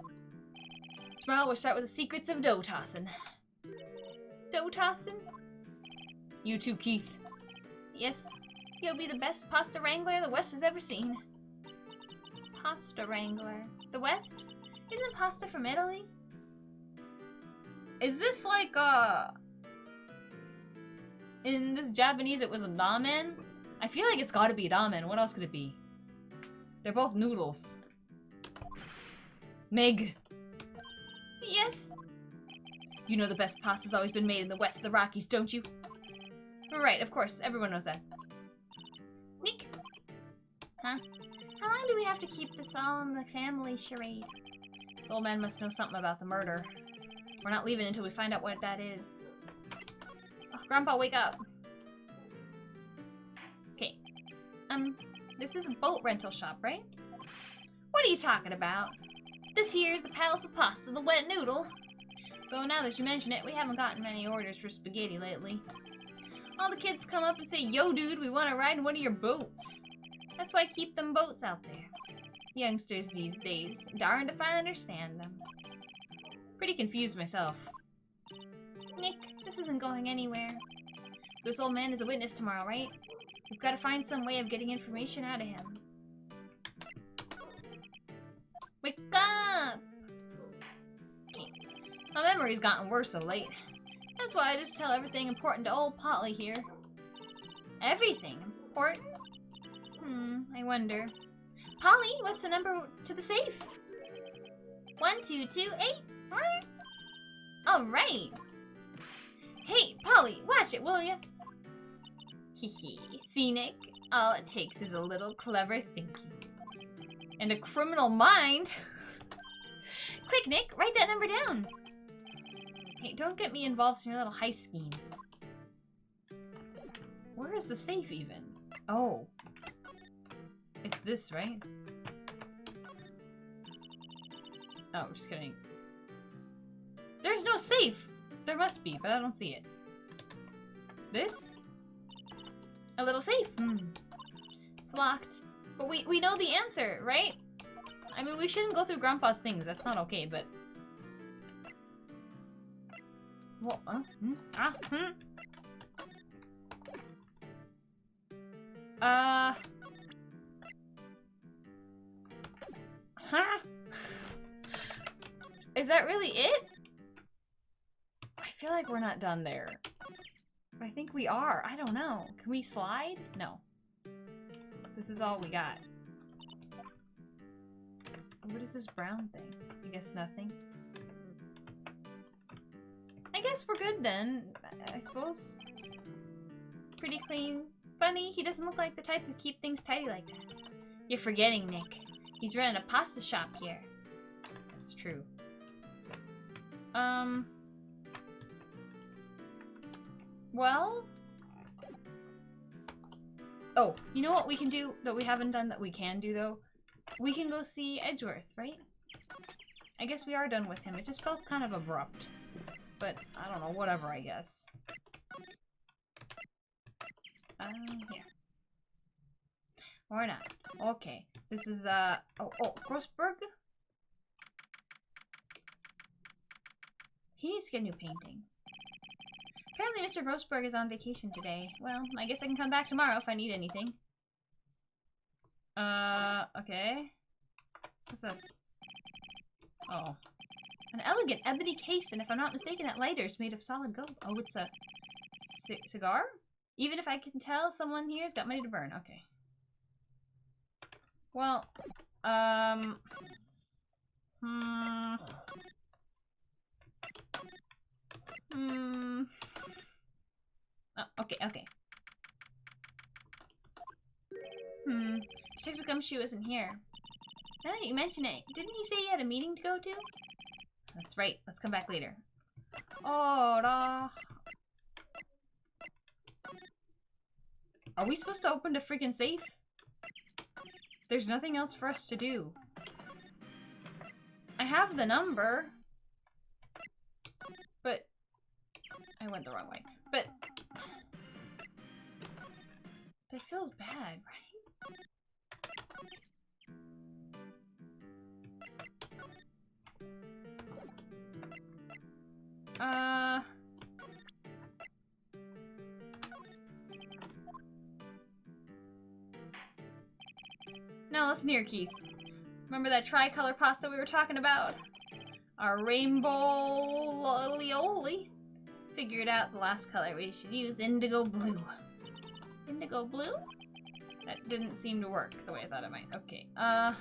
Tomorrow we'll start with the secrets of dough tossing. Dough tossing? You too, Keith. Yes. You'll be the best pasta wrangler the West has ever seen. Pasta wrangler. The West? Isn't pasta from Italy? Is this like, in this Japanese it was a ramen? I feel like it's gotta be ramen. What else could it be? They're both noodles. Meg. Yes? You know the best pasta's always been made in the West of the Rockies, don't you? Right, of course. Everyone knows that. Nick? Huh? How long do we have to keep this all in the family charade? This old man must know something about the murder. We're not leaving until we find out what that is. Oh, Grandpa, wake up. Okay. This is a boat rental shop, right? What are you talking about? This here is the Palace of Pasta, the wet noodle. Though now that you mention it, we haven't gotten many orders for spaghetti lately. All the kids come up and say, yo dude, we want to ride in one of your boats. That's why I keep them boats out there. Youngsters these days, darned if I understand them. Pretty confused myself. Nick, this isn't going anywhere. This old man is a witness tomorrow, right? We've got to find some way of getting information out of him. Wake up! Okay. My memory's gotten worse of late. That's why I just tell everything important to old Polly here. Everything important? I wonder. Polly, what's the number to the safe? 1228. All right. Hey, Polly, watch it, will ya? Hehe. See, Nick? All it takes is a little clever thinking. And a criminal mind? Quick, Nick, write that number down. Hey, don't get me involved in your little heist schemes. Where is the safe even? Oh. It's this, right? Oh, just kidding. There's no safe! There must be, but I don't see it. This? A little safe. It's locked. But we know the answer, right? I mean, we shouldn't go through Grandpa's things. That's not okay, but... Well, Huh? Is that really it? I feel like we're not done there. I think we are. I don't know. Can we slide? No. This is all we got. What is this brown thing? I guess nothing. I guess we're good then, I suppose. Pretty clean. Funny, he doesn't look like the type to keep things tidy like that. You're forgetting, Nick. He's running a pasta shop here. That's true. Well... Oh, you know what we can do that we haven't done that we can do, though? We can go see Edgeworth, right? I guess we are done with him. It just felt kind of abrupt. But, I don't know, whatever, I guess. Here. Or not. Okay. This is, oh, Grossberg? He needs to get a new painting. Apparently Mr. Grossberg is on vacation today. Well, I guess I can come back tomorrow if I need anything. Okay. What's this? Oh. An elegant ebony case, and if I'm not mistaken, that lighter is made of solid gold. Oh, it's a cigar? Even if I can tell, someone here's got money to burn. Okay. Well, Oh, okay. Detective Gumshoe isn't here. Now that you mention it, didn't he say he had a meeting to go to? That's right. Let's come back later. Oh, are we supposed to open the freaking safe? There's nothing else for us to do. I have the number. But... I went the wrong way. But... That feels bad, right? Now listen here, Keith. Remember that tricolor pasta we were talking about? Our rainbow lioli? Figured out the last color we should use, indigo blue. Indigo blue? That didn't seem to work the way I thought it might. Okay, oh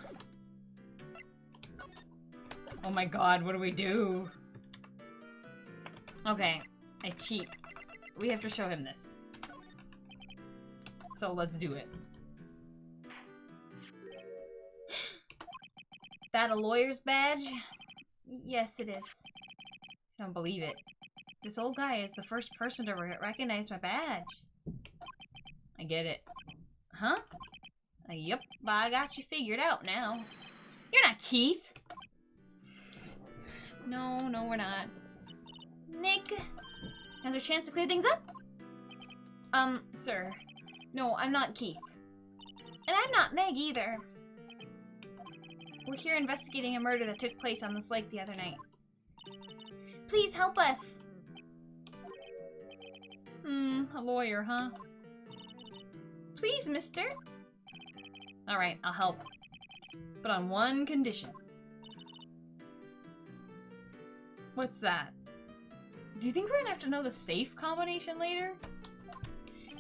my god, what do we do? Okay, I cheat. We have to show him this. So let's do it. That a lawyer's badge? Yes, it is. I don't believe it. This old guy is the first person to recognize my badge. I get it. Huh? Yep, I got you figured out now. You're not Keith! No, we're not. Nick! Now's our chance to clear things up? Sir. No, I'm not Keith. And I'm not Meg either. We're here investigating a murder that took place on this lake the other night. Please help us! A lawyer, huh? Please, mister. Alright, I'll help. But on one condition. What's that? Do you think we're gonna have to know the safe combination later?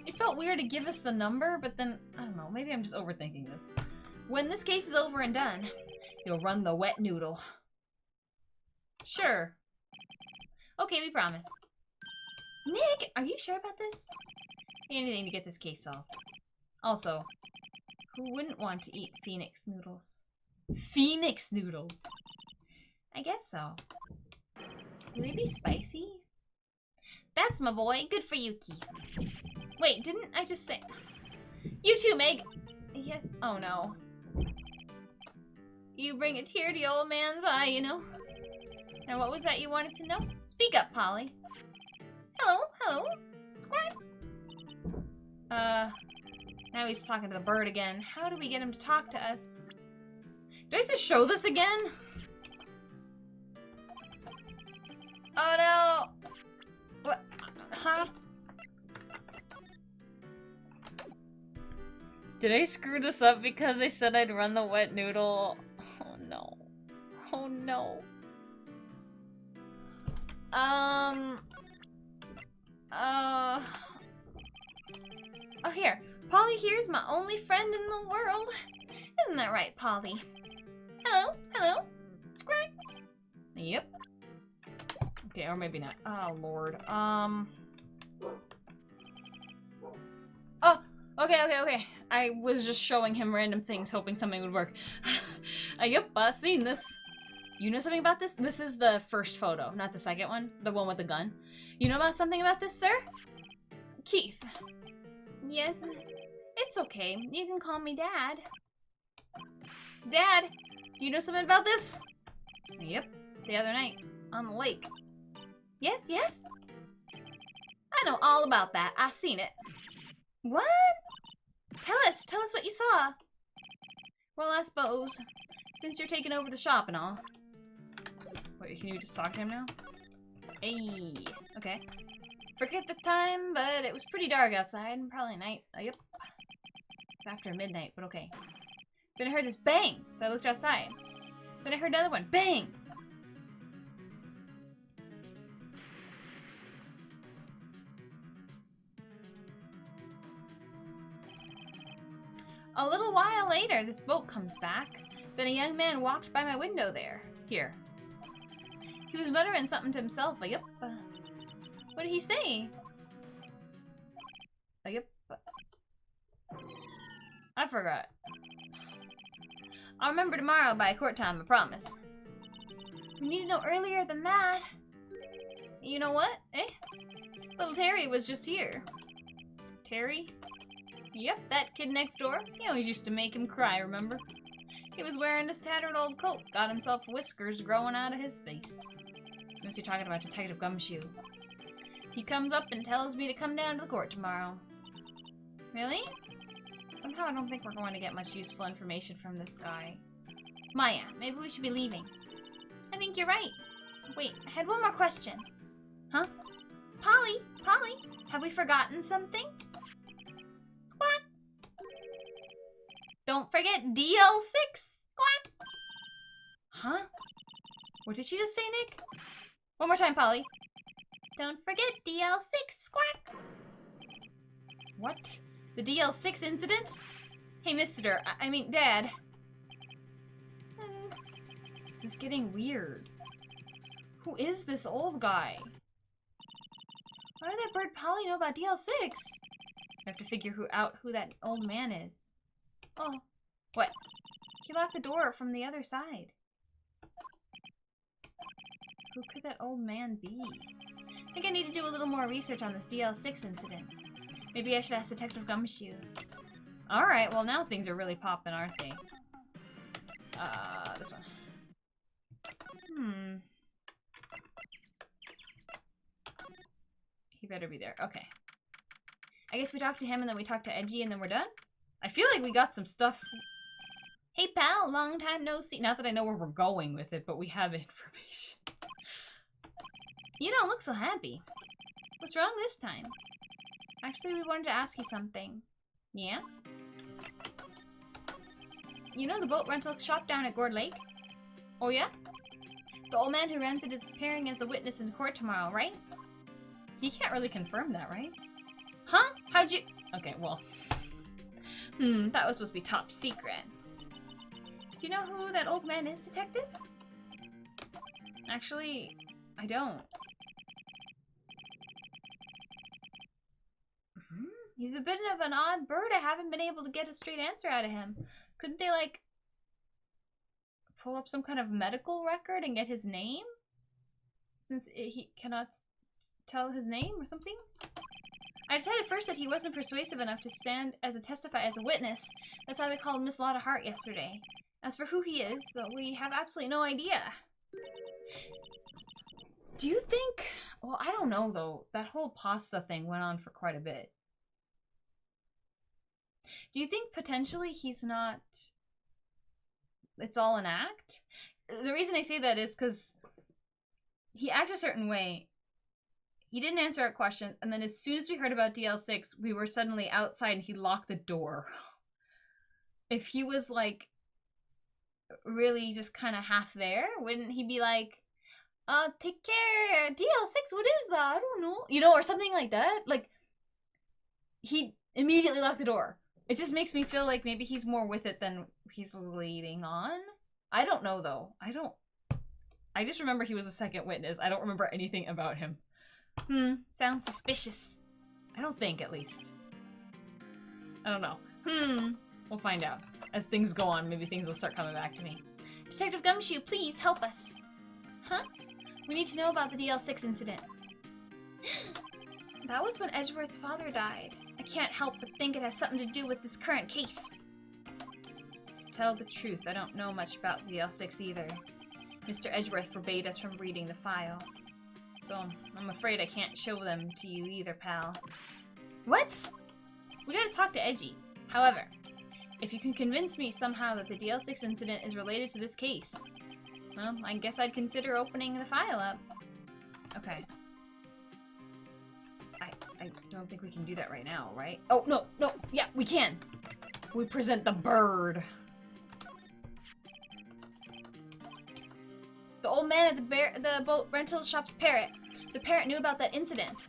It felt weird to give us the number, but then, I don't know, maybe I'm just overthinking this. When this case is over and done, you'll run the wet noodle. Sure. Okay, we promise. Nick, are you sure about this? Anything to get this case solved. Also, who wouldn't want to eat phoenix noodles? Phoenix noodles! I guess so. Will they be spicy? That's my boy. Good for you, Keith. Wait, didn't I just say... You too, Meg! Yes. Oh, no. You bring a tear to the old man's eye, you know. Now, what was that you wanted to know? Speak up, Polly. Hello. Squirrel. Now he's talking to the bird again. How do we get him to talk to us? Do I have to show this again? Oh, no. What? Huh? Did I screw this up because I said I'd run the wet noodle? Oh, no. Oh, no. Oh, here. Polly here's my only friend in the world. Isn't that right, Polly? Hello, hello. Squawk. Yep. Okay, or maybe not. Oh, Lord. Oh, okay. I was just showing him random things, hoping something would work. Yep, I've seen this. You know something about this? This is the first photo, not the second one. The one with the gun. You know about something about this, sir? Keith. Yes. It's okay. You can call me Dad. Dad, do you know something about this? Yep, the other night, on the lake. Yes. I know all about that. I seen it. What? Tell us what you saw. Well, I suppose, since you're taking over the shop and all. Wait, can you just talk to him now? Hey, okay. Forget the time, but it was pretty dark outside. Probably night. Yep. It's after midnight, but okay. Then I heard this bang, so I looked outside. Then I heard another one, bang! A little while later, this boat comes back. Then a young man walked by my window here. He was muttering something to himself. Yep. What did he say? Yep. I forgot. I'll remember tomorrow by court time, I promise. We need to know earlier than that. You know what? Little Terry was just here. Terry? Yep, that kid next door. He always used to make him cry, remember? He was wearing this tattered old coat, got himself whiskers growing out of his face. Must be talking about Detective Gumshoe. He comes up and tells me to come down to the court tomorrow. Really? Somehow I don't think we're going to get much useful information from this guy. Maya, maybe we should be leaving. I think you're right. Wait, I had one more question. Huh? Polly, have we forgotten something? Squawk. Don't forget DL6. Squawk. Huh? What did she just say, Nick? One more time, Polly. Don't forget DL6. Squawk. What? The DL6 incident? Hey, Mr. I mean, Dad. This is getting weird. Who is this old guy? Why did that bird Polly know about DL6? I have to figure out who that old man is. Oh, what? He locked the door from the other side. Who could that old man be? I think I need to do a little more research on this DL6 incident. Maybe I should ask Detective Gumshoe. Alright, well now things are really popping, aren't they? This one. He better be there. Okay. I guess we talked to him and then we talked to Edgy and then we're done? I feel like we got some stuff. Hey pal, long time no see. Not that I know where we're going with it, but we have information. You don't look so happy. What's wrong this time? Actually, we wanted to ask you something. Yeah? You know the boat rental shop down at Gourd Lake? Oh yeah? The old man who runs it is appearing as a witness in court tomorrow, right? He can't really confirm that, right? Huh? How'd you— Okay, well. That was supposed to be top secret. Do you know who that old man is, Detective? Actually, I don't. He's a bit of an odd bird. I haven't been able to get a straight answer out of him. Couldn't they, like, pull up some kind of medical record and get his name? Since he cannot tell his name or something? I decided first that he wasn't persuasive enough to stand as a testify as a witness. That's why we called Miss Lotta Hart yesterday. As for who he is, we have absolutely no idea. Do you think... Well, I don't know, though. That whole pasta thing went on for quite a bit. Do you think potentially he's not... It's all an act? The reason I say that is because he acted a certain way. He didn't answer our question, and then as soon as we heard about DL6, we were suddenly outside and he locked the door. If he was, like, really just kind of half there, wouldn't he be like, take care, DL6, what is that? I don't know. You know, or something like that. Like, he immediately locked the door. It just makes me feel like maybe he's more with it than he's leading on. I don't know, though. I just remember he was a second witness. I don't remember anything about him. Sounds suspicious. I don't think, at least. I don't know. We'll find out. As things go on, maybe things will start coming back to me. Detective Gumshoe, please help us. Huh? We need to know about the DL6 incident. That was when Edgeworth's father died. I can't help but think it has something to do with this current case. To tell the truth, I don't know much about the DL6 either. Mr. Edgeworth forbade us from reading the file. So, I'm afraid I can't show them to you either, pal. What? We gotta talk to Edgy. However, if you can convince me somehow that the DL6 incident is related to this case, well, I guess I'd consider opening the file up. Okay. I don't think we can do that right now, right? Oh, no, yeah, we can! We present the bird. The old man at the boat rental shop's parrot. The parrot knew about that incident.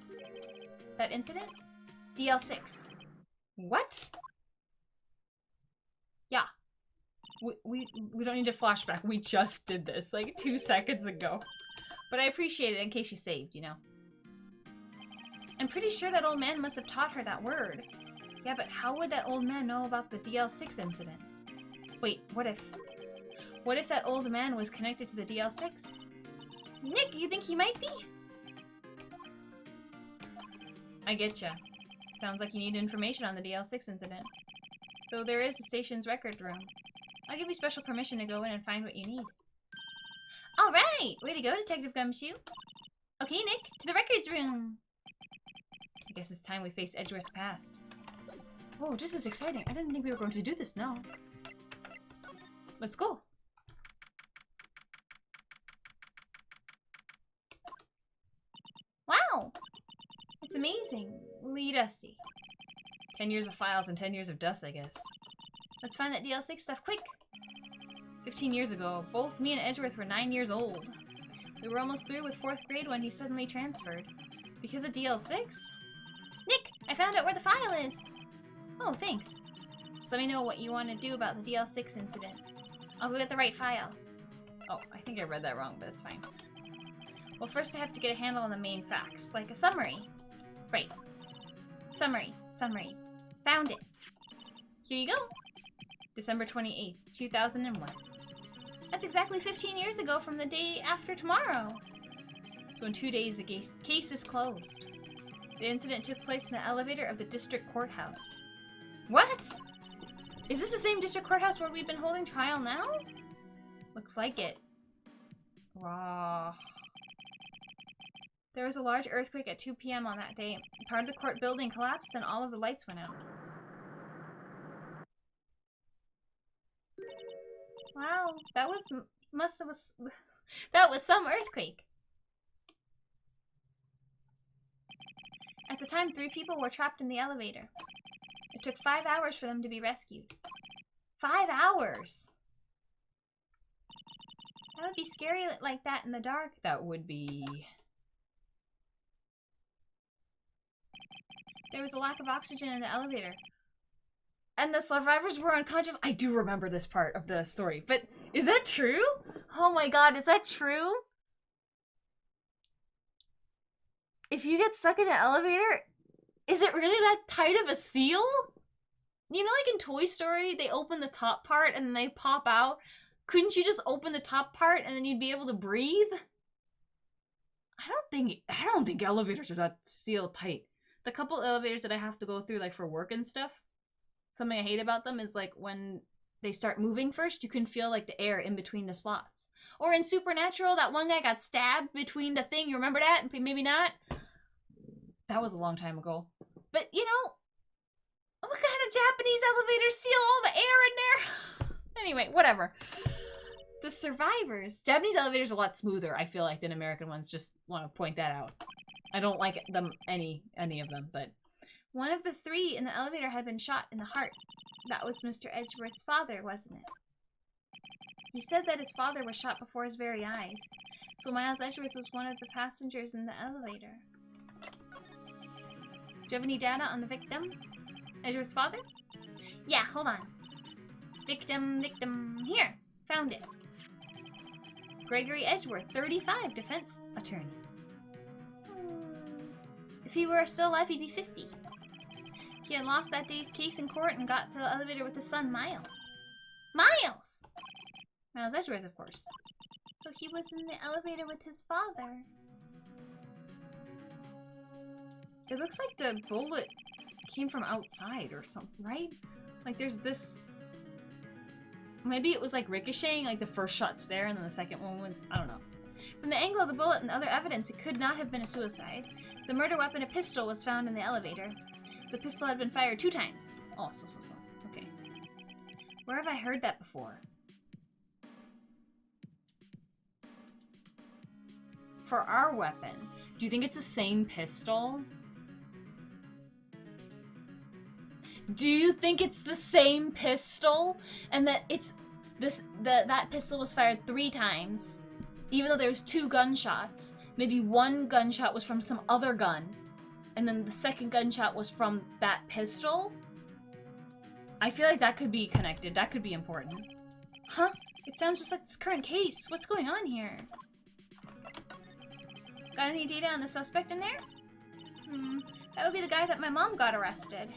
That incident? DL6. What? Yeah. We don't need a flashback. We just did this like 2 seconds ago. But I appreciate it in case you saved, you know. I'm pretty sure that old man must have taught her that word. Yeah, but how would that old man know about the DL6 incident? Wait, what if that old man was connected to the DL6? Nick, you think he might be? I getcha. Sounds like you need information on the DL6 incident. Though there is the station's record room. I'll give you special permission to go in and find what you need. Alright! Way to go, Detective Gumshoe. Okay, Nick, to the records room! I guess it's time we face Edgeworth's past. Whoa, this is exciting. I didn't think we were going to do this now. Let's go. Wow! It's amazing. Lee Dusty. 10 years of files and 10 years of dust, I guess. Let's find that DL6 stuff quick. 15 years ago, both me and Edgeworth were 9 years old. We were almost through with 4th grade when he suddenly transferred. Because of DL6? Nick, I found out where the file is. Oh, thanks. Just let me know what you want to do about the DL6 incident. I'll go get the right file. Oh, I think I read that wrong, but it's fine. Well, first I have to get a handle on the main facts, like a summary. Right. Summary. Found it. Here you go. December 28th, 2001. That's exactly 15 years ago from the day after tomorrow. So in 2 days, the case is closed. The incident took place in the elevator of the district courthouse. What? Is this the same district courthouse where we've been holding trial now? Looks like it. Wow. There was a large earthquake at 2 p.m. on that day. Part of the court building collapsed and all of the lights went out. Wow, that was that was some earthquake. At the time, 3 people were trapped in the elevator. It took 5 hours for them to be rescued. 5 hours? That would be scary like that in the dark. That would be. There was a lack of oxygen in the elevator. And the survivors were unconscious. I do remember this part of the story, but is that true? Oh my god, is that true? If you get stuck in an elevator, is it really that tight of a seal? You know, like in Toy Story, they open the top part and then they pop out. Couldn't you just open the top part and then you'd be able to breathe? I don't think elevators are that seal tight. The couple elevators that I have to go through, like for work and stuff, something I hate about them is like when they start moving first, you can feel like the air in between the slots. Or in Supernatural, that one guy got stabbed between the thing. You remember that? Maybe not. That was a long time ago. But, you know, what kind of Japanese elevators seal all the air in there? Anyway, whatever. The survivors. Japanese elevators are a lot smoother, I feel like, than American ones. Just want to point that out. I don't like them, any of them, but... One of the 3 in the elevator had been shot in the heart. That was Mr. Edgeworth's father, wasn't it? He said that his father was shot before his very eyes. So Miles Edgeworth was one of the passengers in the elevator. Do you have any data on the victim? Edgeworth's father? Yeah, hold on. Victim. Here, found it. Gregory Edgeworth, 35, defense attorney. If he were still alive, he'd be 50. He had lost that day's case in court and got to the elevator with his son, Miles. Miles! Miles Edgeworth, of course. So he was in the elevator with his father. It looks like the bullet came from outside or something, right? Like there's this... Maybe it was like ricocheting, like the first shot's there and then the second one was... I don't know. From the angle of the bullet and other evidence, it could not have been a suicide. The murder weapon, a pistol, was found in the elevator. The pistol had been fired 2 times. Oh, so. Okay. Where have I heard that before? For our weapon, do you think it's the same pistol? Do you think it's the same pistol? And that it's that pistol was fired 3 times, even though there was 2 gunshots. Maybe 1 gunshot was from some other gun, and then the second gunshot was from that pistol? I feel like that could be connected. That could be important. Huh? It sounds just like this current case. What's going on here? Got any data on the suspect in there? That would be the guy that my mom got arrested.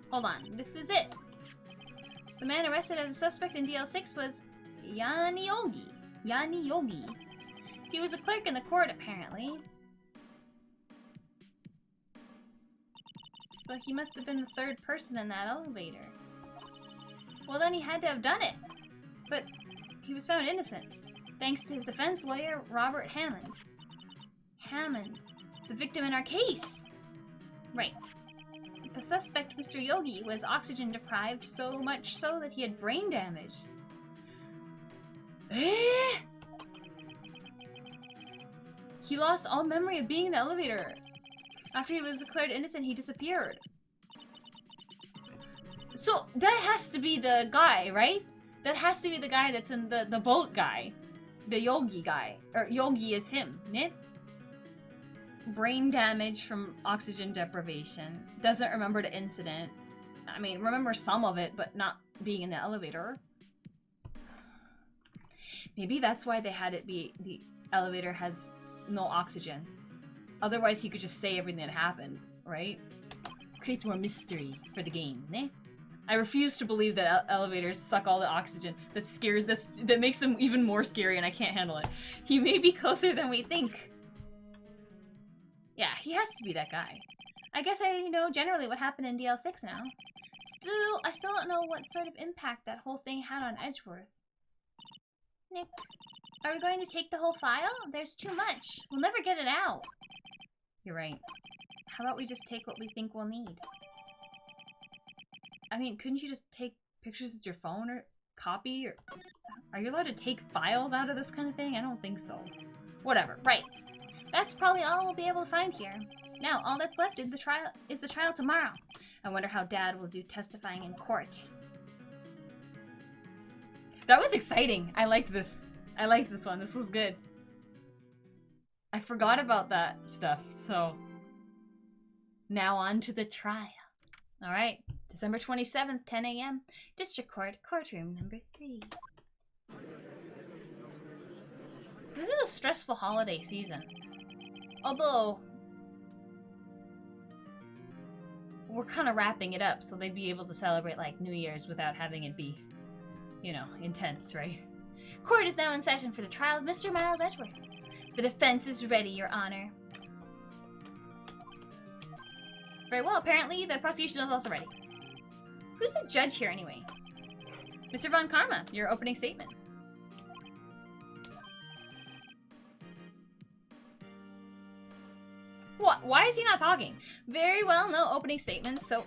Hold on, this is it. The man arrested as a suspect in DL6 was Yanni Yogi. He was a clerk in the court, apparently. So he must have been the 3rd person in that elevator. Well, then he had to have done it. But he was found innocent, thanks to his defense lawyer, Robert Hammond. Hammond, the victim in our case. Right. The suspect, Mr. Yogi, was oxygen deprived, so much so that he had brain damage. He lost all memory of being in the elevator. After he was declared innocent, he disappeared. So that has to be the guy, right? That has to be the guy that's in the boat guy. The Yogi guy. Or Yogi is him, ne? Brain damage from oxygen deprivation. Doesn't remember the incident. I mean, remember some of it, but not being in the elevator. Maybe that's why they had it be the elevator has no oxygen. Otherwise, you could just say everything that happened, right? Creates more mystery for the game, ne? I refuse to believe that elevators suck all the oxygen. That makes them even more scary, and I can't handle it. He may be closer than we think. Yeah, he has to be that guy. I guess I know generally what happened in DL6 now. I still don't know what sort of impact that whole thing had on Edgeworth. Nick, are we going to take the whole file? There's too much. We'll never get it out. You're right. How about we just take what we think we'll need? I mean, couldn't you just take pictures with your phone or copy? Or are you allowed to take files out of this kind of thing? I don't think so. Whatever. Right. That's probably all we'll be able to find here. Now, all that's left is the trial tomorrow. I wonder how Dad will do testifying in court. That was exciting. I liked this. I liked this one. This was good. I forgot about that stuff, so now on to the trial. All right, December 27th, 10 a.m. District Court, courtroom number 3. This is a stressful holiday season. Although, we're kind of wrapping it up so they'd be able to celebrate like New Year's without having it be, you know, intense, right? Court is now in session for the trial of Mr. Miles Edgeworth. The defense is ready, Your Honor. Very well, apparently the prosecution is also ready. Who's the judge here anyway? Mr. Von Karma, your opening statement. What? Why is he not talking? Very well, no opening statements, so...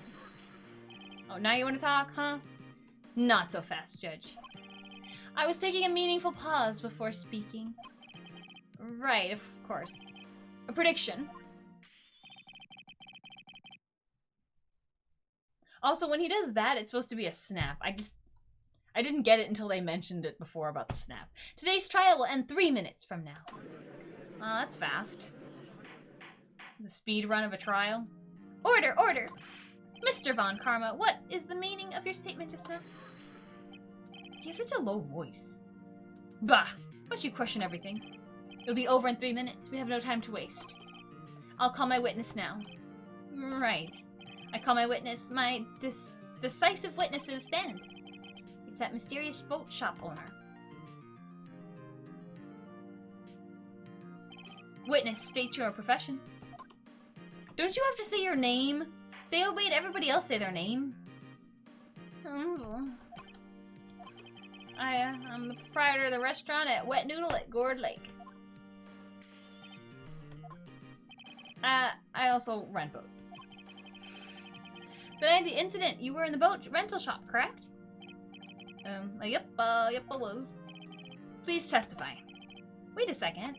Oh, now you want to talk, huh? Not so fast, Judge. I was taking a meaningful pause before speaking. Right, of course. A prediction. Also, when he does that, it's supposed to be a snap. I didn't get it until they mentioned it before about the snap. Today's trial will end 3 minutes from now. That's fast. The speed run of a trial. Order, order! Mr. Von Karma, what is the meaning of your statement just now? He has such a low voice. Bah! Must you question everything? It'll be over in 3 minutes. We have no time to waste. I'll call my witness now. Right. I call my witness. My decisive witnesses stand. It's that mysterious boat shop owner. Witness, state your profession. Don't you have to say your name? They obeyed everybody else say their name. I'm the proprietor of the restaurant at Wet Noodle at Gourd Lake. I also rent boats. The night of the incident, you were in the boat rental shop, correct? Yep, I was. Please testify. Wait a second.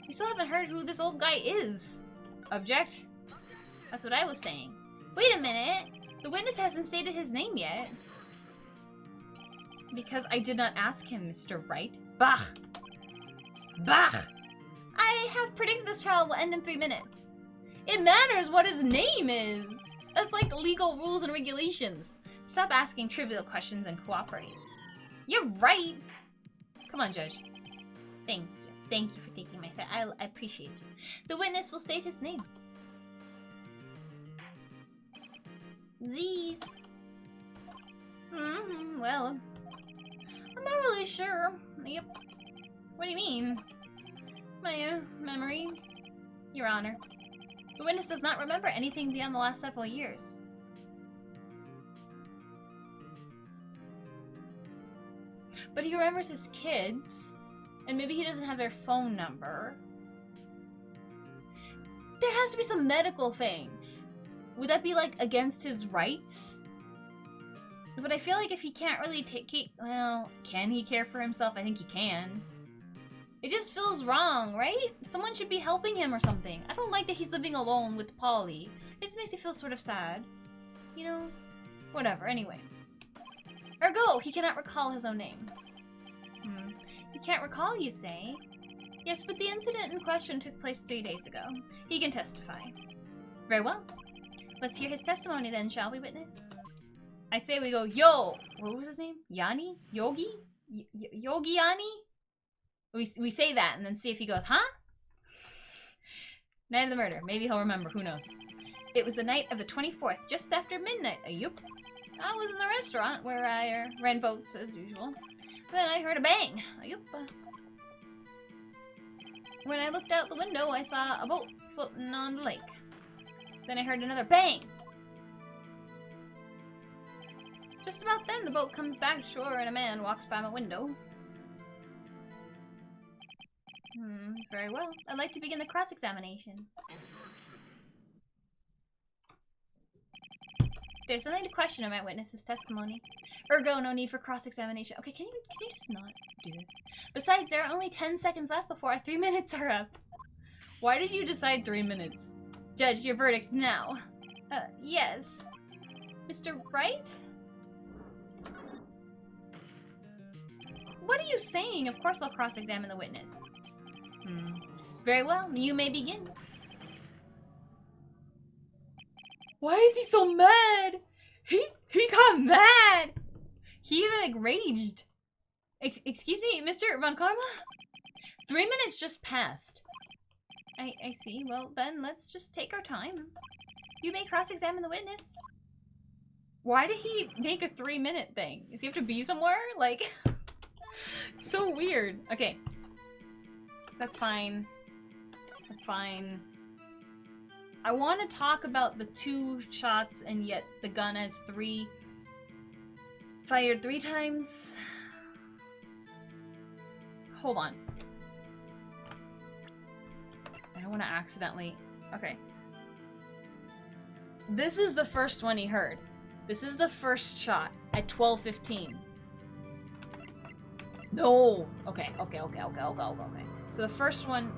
We still haven't heard who this old guy is. Object. That's what I was saying. Wait a minute. The witness hasn't stated his name yet. Because I did not ask him, Mr. Wright. Bah! Bah! I have predicted this trial will end in 3 minutes. It matters what his name is. That's like legal rules and regulations. Stop asking trivial questions and cooperate. You're right. Come on, Judge. Thank you. Thank you for taking my side. I appreciate you. The witness will state his name. Zeez. Well, I'm not really sure. Yep. What do you mean? My memory? Your Honor. The witness does not remember anything beyond the last several years. But he remembers his kids, and maybe he doesn't have their phone number. There has to be some medical thing. Would that be, like, against his rights? But I feel like if he can't really well, can he care for himself? I think he can. It just feels wrong, right? Someone should be helping him or something. I don't like that he's living alone with Polly. It just makes me feel sort of sad. You know? Whatever, anyway. Ergo, he cannot recall his own name. He can't recall, you say? Yes, but the incident in question took place 3 days ago. He can testify. Very well. Let's hear his testimony then, shall we, witness? I say we go, yo! What was his name? Yanni? Yogi? Yogi Yanni? We say that and then see if he goes, huh? Night of the murder. Maybe he'll remember. Who knows? It was the night of the 24th, just after midnight. Yup. I was in the restaurant where I ran boats as usual. Then I heard a bang. Yup. When I looked out the window, I saw a boat floating on the lake. Then I heard another bang. Just about then, the boat comes back to shore and a man walks by my window. Very well. I'd like to begin the cross-examination. There's nothing to question in my witness's testimony. Ergo, no need for cross-examination. Okay, can you just not do this? Besides, there are only 10 seconds left before our 3 minutes are up. Why did you decide 3 minutes? Judge, your verdict now. Yes. Mr. Wright? What are you saying? Of course I'll cross-examine the witness. Very well, you may begin. Why is he so mad? He got mad! He like raged. Excuse me, Mr. Von Karma? 3 minutes just passed. I see. Well, then let's just take our time. You may cross-examine the witness. Why did he make a 3-minute thing? Does he have to be somewhere? Like, so weird. Okay. That's fine. That's fine. I want to talk about the 2 shots and yet the gun has 3. Fired 3 times. Hold on. I don't want to accidentally... Okay. This is the first one he heard. This is the first shot at 12:15. No! Okay. So the first one...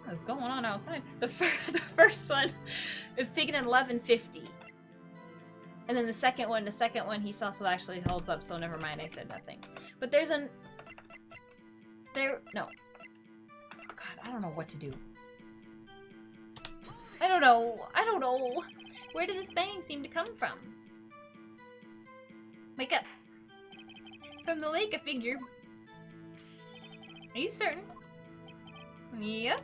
What's going on outside? The first one is taken at 11:50. And then the second one he saw, so actually holds up, so never mind, I said nothing. But there's no. God, I don't know what to do. I don't know. Where did this bang seem to come from? Wake up. From the lake, a figure Are you certain? Yep.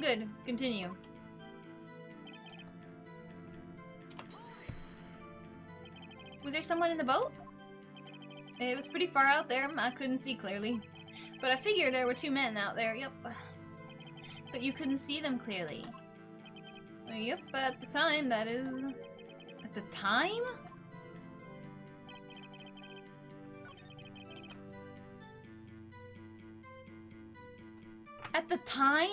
Good. Continue. Was there someone in the boat? It was pretty far out there. I couldn't see clearly. But I figured there were 2 men out there. Yep. But you couldn't see them clearly. Yep, at the time, that is... At the time? At the time?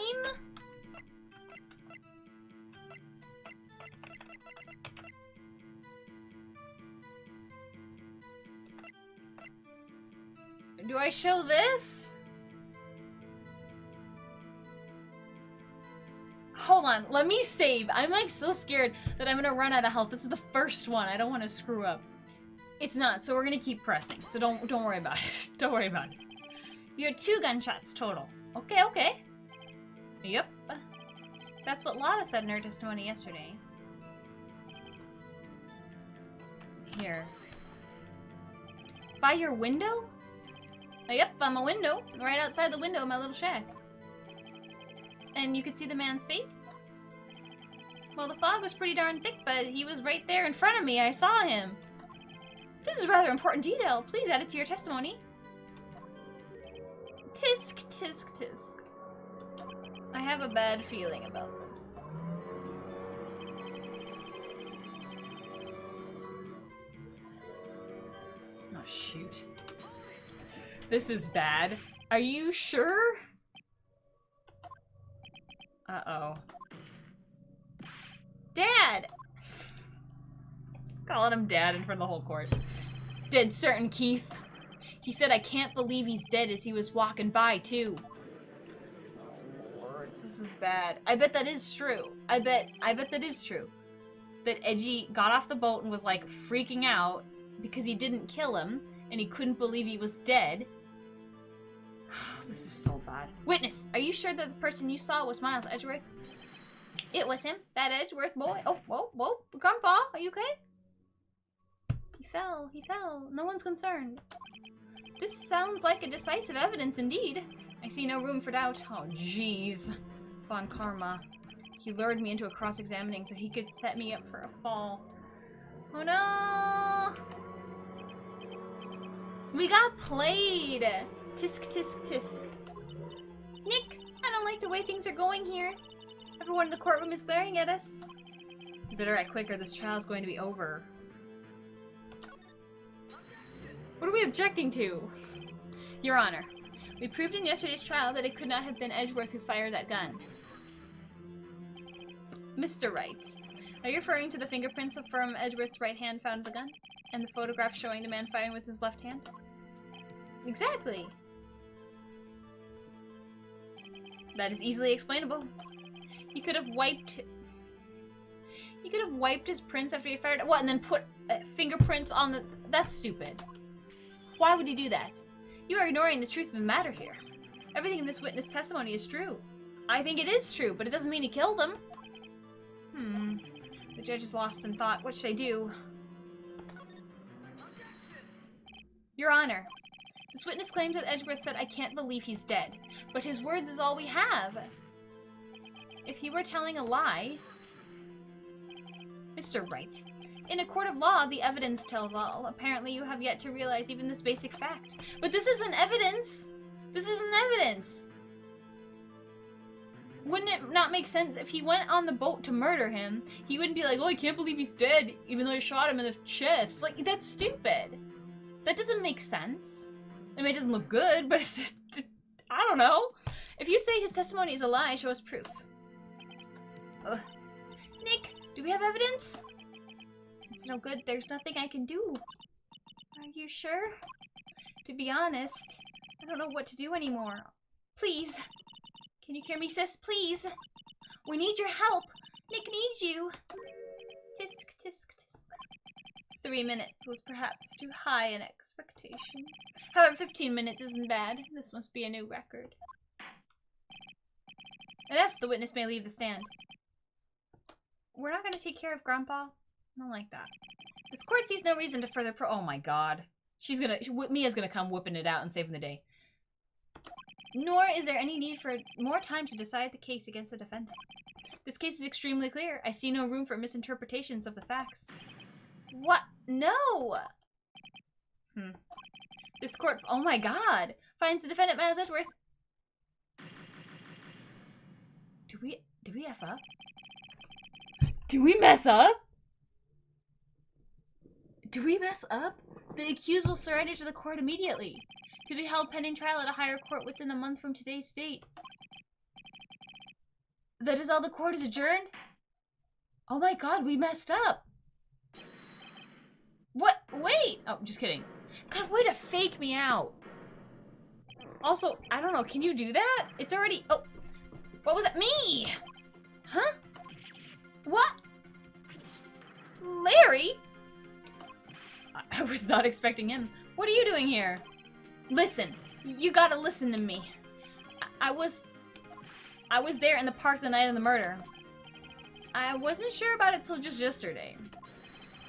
Do I show this? Hold on, let me save. I'm like so scared that I'm gonna run out of health. This is the first one. I don't want to screw up. It's not, so we're gonna keep pressing. So don't worry about it. Don't worry about it. You had 2 gunshots total. Okay, okay. Yep. That's what Lotta said in her testimony yesterday. Here. By your window? Oh, yep, I'm a window. Right outside the window of my little shack. And you could see the man's face? Well, the fog was pretty darn thick, but he was right there in front of me. I saw him. This is a rather important detail. Please add it to your testimony. Tisk, tisk, tisk. I have a bad feeling about this. Oh, shoot. This is bad. Are you sure? Uh-oh. Dad! Just calling him Dad in front of the whole court. Dead certain, Keith. He said I can't believe he's dead as he was walking by, too. Oh, Lord, this is bad. I bet that is true. I bet that is true. That Edgy got off the boat and was, like, freaking out because he didn't kill him, and he couldn't believe he was dead. This is so bad. Witness, are you sure that the person you saw was Miles Edgeworth? It was him, that Edgeworth boy. Oh, whoa, whoa. Grandpa, are you okay? He fell. No one's concerned. This sounds like a decisive evidence indeed. I see no room for doubt. Oh, jeez. Von Karma. He lured me into a cross-examining so he could set me up for a fall. Oh no! We got played! Tisk, tisk, tisk. Nick, I don't like the way things are going here. Everyone in the courtroom is glaring at us. You better act quick or this trial's going to be over. What are we objecting to? Your Honor, we proved in yesterday's trial that it could not have been Edgeworth who fired that gun. Mr. Wright, are you referring to the fingerprints from Edgeworth's right hand found in the gun? And the photograph showing the man firing with his left hand? Exactly. That is easily explainable. He could have wiped his prints after he fired. What? And then put fingerprints on the. That's stupid. Why would he do that? You are ignoring the truth of the matter here. Everything in this witness testimony is true. I think it is true, but it doesn't mean he killed him. The judge is lost in thought. What should I do? Your Honor, this witness claims that Edgeworth said, I can't believe he's dead. But his words is all we have. If he were telling a lie... Mr. Wright, in a court of law, the evidence tells all. Apparently you have yet to realize even this basic fact. But this isn't evidence! This isn't evidence! Wouldn't it not make sense if he went on the boat to murder him, he wouldn't be like, oh, I can't believe he's dead, even though I shot him in the chest. Like, that's stupid. That doesn't make sense. I mean, it doesn't look good, but it's just, I don't know. If you say his testimony is a lie, show us proof. Ugh. Nick, do we have evidence? It's no good. There's nothing I can do. Are you sure? To be honest, I don't know what to do anymore. Please. Can you hear me, sis? Please. We need your help. Nick needs you. Tisk, tisk, tisk. 3 minutes was perhaps too high an expectation. However, 15 minutes isn't bad. This must be a new record. And F, the witness may leave the stand. We're not going to take care of Grandpa? I don't like that. This court sees no reason to further oh my god. Mia's gonna come whipping it out and saving the day. Nor is there any need for more time to decide the case against the defendant. This case is extremely clear. I see no room for misinterpretations of the facts. What? No! This court, oh my god, finds the defendant Miles Edgeworth. Do we F up? Do we mess up? Do we mess up? The accused will surrender to the court immediately, to be held pending trial at a higher court within a month from today's date. That is all, the court is adjourned? Oh my god, we messed up. What? Wait! Oh, just kidding. God, way to fake me out. Also, I don't know, can you do that? It's already, oh, what was it? Me! Huh? What? Larry? I was not expecting him. What are you doing here? Listen, you gotta listen to me. I was there in the park the night of the murder. I wasn't sure about it till just yesterday.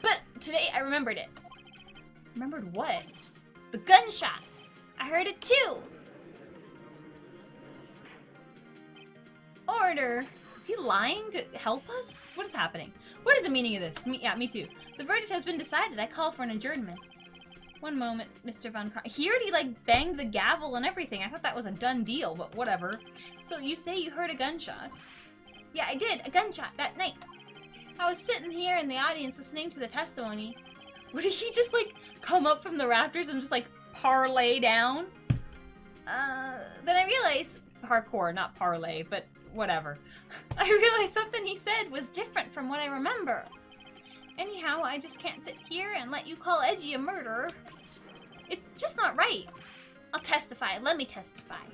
But today I remembered it. Remembered what? The gunshot. I heard it too. Order. Is he lying to help us? What is happening? What is the meaning of this? Me too. The verdict has been decided. I call for an adjournment. One moment, Mr. Von Car- He already, like, banged the gavel and everything. I thought that was a done deal, but whatever. So you say you heard a gunshot? Yeah, I did. A gunshot that night. I was sitting here in the audience listening to the testimony. What, did he just, like, come up from the rafters and just, like, parlay down? Then I realized... Parkour, not parlay, but whatever. I realized something he said was different from what I remember. Anyhow, I just can't sit here and let you call Edgy a murderer. It's just not right. I'll testify. Let me testify.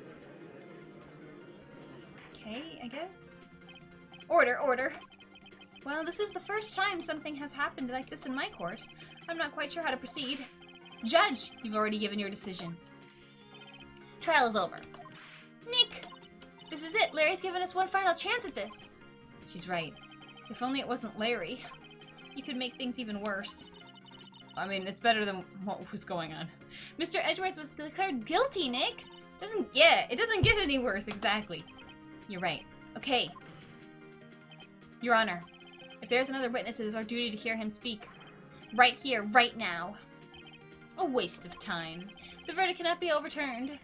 Okay, I guess. Order. Well, this is the first time something has happened like this in my court. I'm not quite sure how to proceed. Judge, you've already given your decision. Trial is over. Nick! This is it. Larry's given us one final chance at this. She's right. If only it wasn't Larry. He could make things even worse. I mean, it's better than what was going on. Mr. Edgeworth was declared guilty, Nick. It doesn't get any worse, exactly. You're right. Okay. Your Honor, if there's another witness, it is our duty to hear him speak. Right here, right now. A waste of time. The verdict cannot be overturned.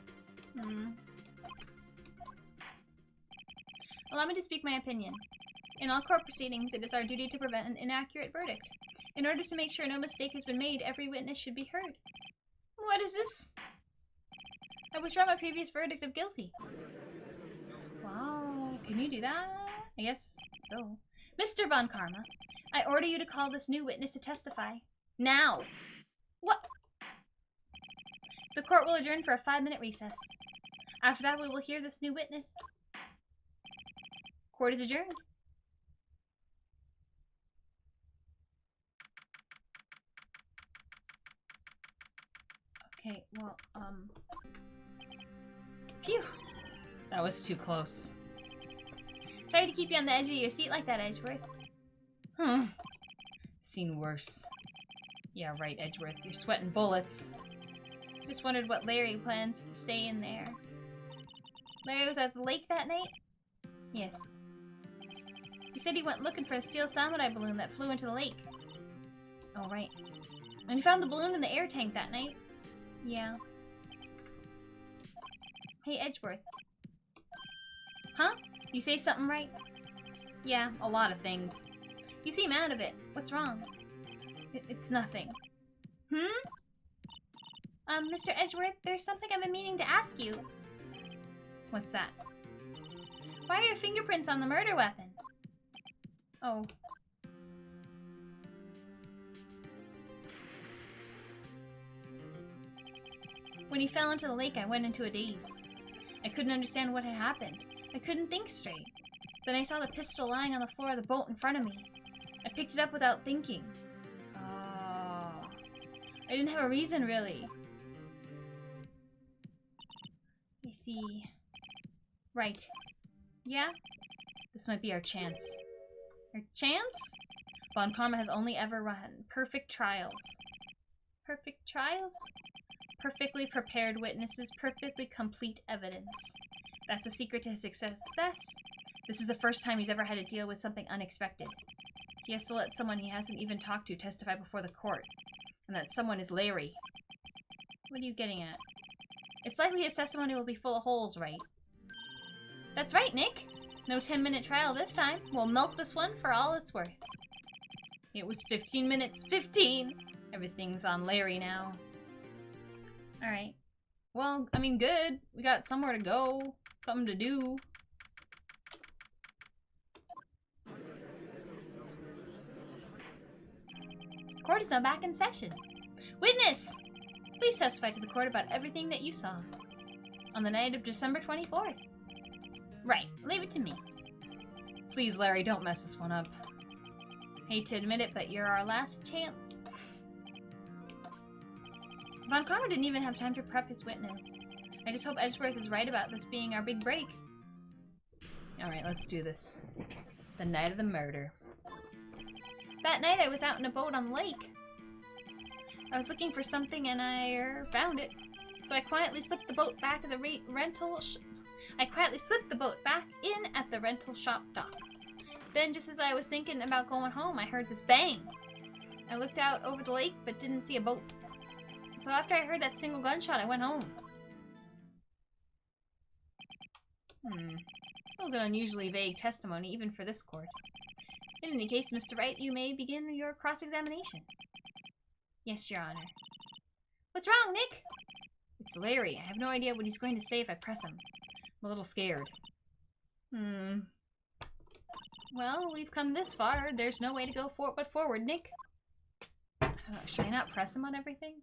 Allow me to speak my opinion. In all court proceedings, it is our duty to prevent an inaccurate verdict. In order to make sure no mistake has been made, every witness should be heard. What is this? I withdraw my previous verdict of guilty. Wow, can you do that? I guess so. Mr. Von Karma, I order you to call this new witness to testify. Now! What? The court will adjourn for a 5-minute recess. After that, we will hear this new witness. Court is adjourned. Okay, well, phew. That was too close. Sorry to keep you on the edge of your seat like that, Edgeworth. Seen worse. Yeah, right, Edgeworth. You're sweating bullets. Just wondered what Larry plans to stay in there. Larry was at the lake that night? Yes. He said he went looking for a steel samurai balloon that flew into the lake. Oh, right. And he found the balloon in the air tank that night. Yeah. Hey, Edgeworth. Huh? You say something right? Yeah, a lot of things. You seem out of it. What's wrong? It's nothing. Mr. Edgeworth, there's something I've been meaning to ask you. What's that? Why are your fingerprints on the murder weapon? Oh. When he fell into the lake, I went into a daze. I couldn't understand what had happened. I couldn't think straight. Then I saw the pistol lying on the floor of the boat in front of me. I picked it up without thinking. Oh. I didn't have a reason, really. I see. Right. Yeah? This might be our chance. Our chance? Von Karma has only ever run perfect trials. Perfect trials? Perfectly prepared witnesses, perfectly complete evidence. That's the secret to his success. This is the first time he's ever had to deal with something unexpected. He has to let someone he hasn't even talked to testify before the court. And that someone is Larry. What are you getting at? It's likely his testimony will be full of holes, right? That's right, Nick. No 10-minute trial this time. We'll milk this one for all it's worth. It was 15 minutes. 15! Everything's on Larry now. Alright. Well, I mean, good. We got somewhere to go. Something to do. Court is now back in session. Witness! Please testify to the court about everything that you saw. On the night of December 24th. Right. Leave it to me. Please, Larry, don't mess this one up. Hate to admit it, but you're our last chance. Von Karma didn't even have time to prep his witness. I just hope Edgeworth is right about this being our big break. Alright, let's do this. The night of the murder. That night I was out in a boat on the lake. I was looking for something and I found it. So I quietly slipped the boat back at the rental in at the rental shop dock. Then, just as I was thinking about going home, I heard this bang. I looked out over the lake, but didn't see a boat. So after I heard that single gunshot, I went home. That was an unusually vague testimony, even for this court. In any case, Mr. Wright, you may begin your cross-examination. Yes, Your Honor. What's wrong, Nick? It's Larry. I have no idea what he's going to say if I press him. I'm a little scared. Well, we've come this far. There's no way to go but forward, Nick. Should I not press him on everything?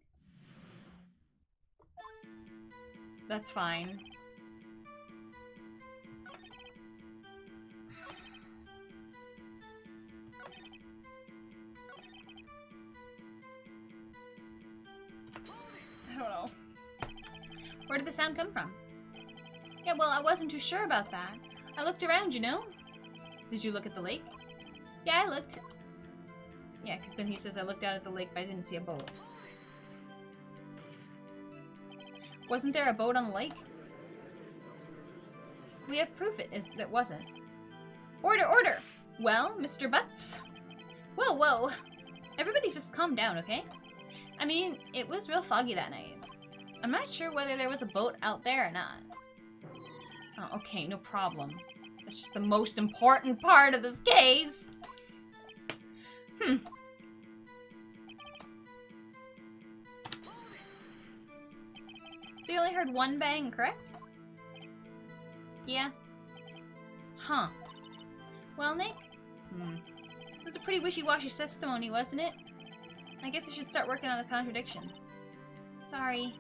That's fine. I don't know. Where did the sound come from? Yeah, well, I wasn't too sure about that. I looked around, you know? Did you look at the lake? Yeah, I looked. Yeah, because then he says I looked out at the lake, but I didn't see a boat. Wasn't there a boat on the lake? We have proof it wasn't. Order, order! Well, Mr. Butts? Whoa, whoa. Everybody just calm down, okay? I mean, it was real foggy that night. I'm not sure whether there was a boat out there or not. Oh, okay, no problem. That's just the most important part of this case. So you only heard one bang, correct? Yeah. Huh. Well, Nick? It was a pretty wishy-washy testimony, wasn't it? I guess I should start working on the contradictions. Sorry.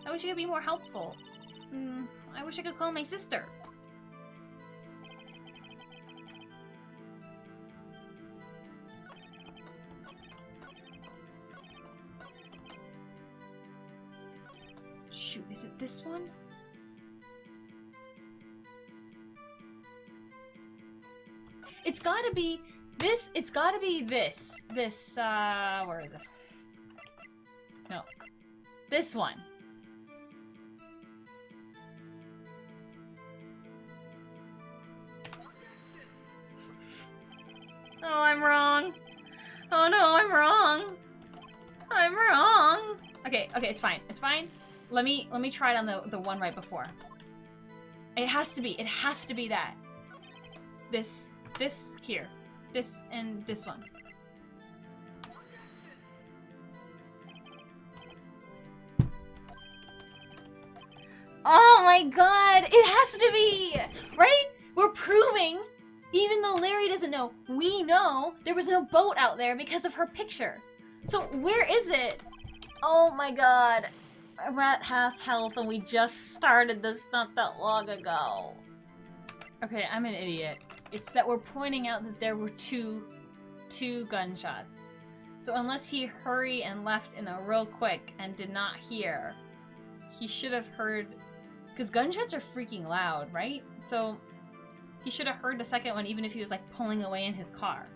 I wish I could be more helpful. I wish I could call my sister. Shoot, is it this one? It's gotta be this. It's gotta be this. This, where is it? No. This one. Oh, I'm wrong. Oh no, I'm wrong. I'm wrong. Okay, it's fine. It's fine. Let me try it on the one right before. It has to be that. This here. This and this one. Oh my god! It has to be! Right? We're proving, even though Larry doesn't know, we know there was no boat out there because of her picture. So where is it? Oh my god. I'm at half health and we just started this not that long ago. Okay, I'm an idiot. It's that we're pointing out that there were two gunshots. So unless he hurried and left in a real quick and did not hear, he should have heard, because gunshots are freaking loud, right? So he should have heard the second one even if he was like pulling away in his car.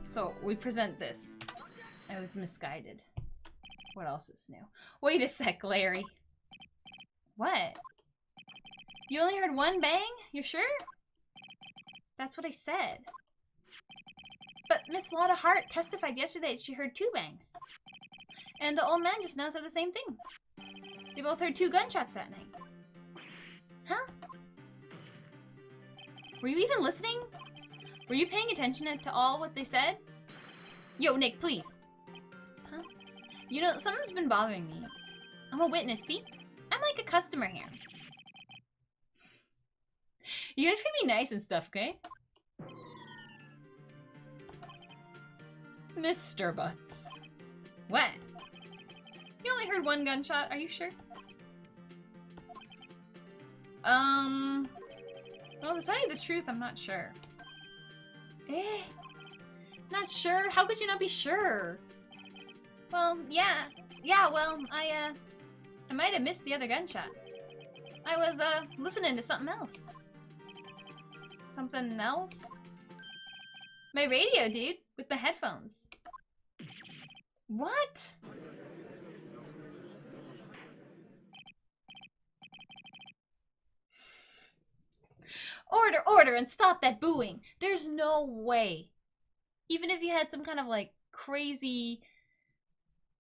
So we present this. I was misguided. What else is new? Wait a sec, Larry. What? You only heard one bang? You're sure? That's what I said. But Miss Lotta Hart testified yesterday that she heard 2 bangs. And the old man just now said the same thing. They both heard 2 gunshots that night. Huh? Were you even listening? Were you paying attention to all what they said? Yo, Nick, please. Huh? You know, something's been bothering me. I'm a witness, see? I'm like a customer here. You gotta treat me nice and stuff, okay? Mr. Butts. What? You only heard 1 gunshot, are you sure? Well, to tell you the truth, I'm not sure. Not sure? How could you not be sure? Well, yeah, well, I might have missed the other gunshot. I was, listening to something else. Something else? My radio, dude, with my headphones. What? Order, order, and stop that booing. There's no way. Even if you had some kind of, like, crazy,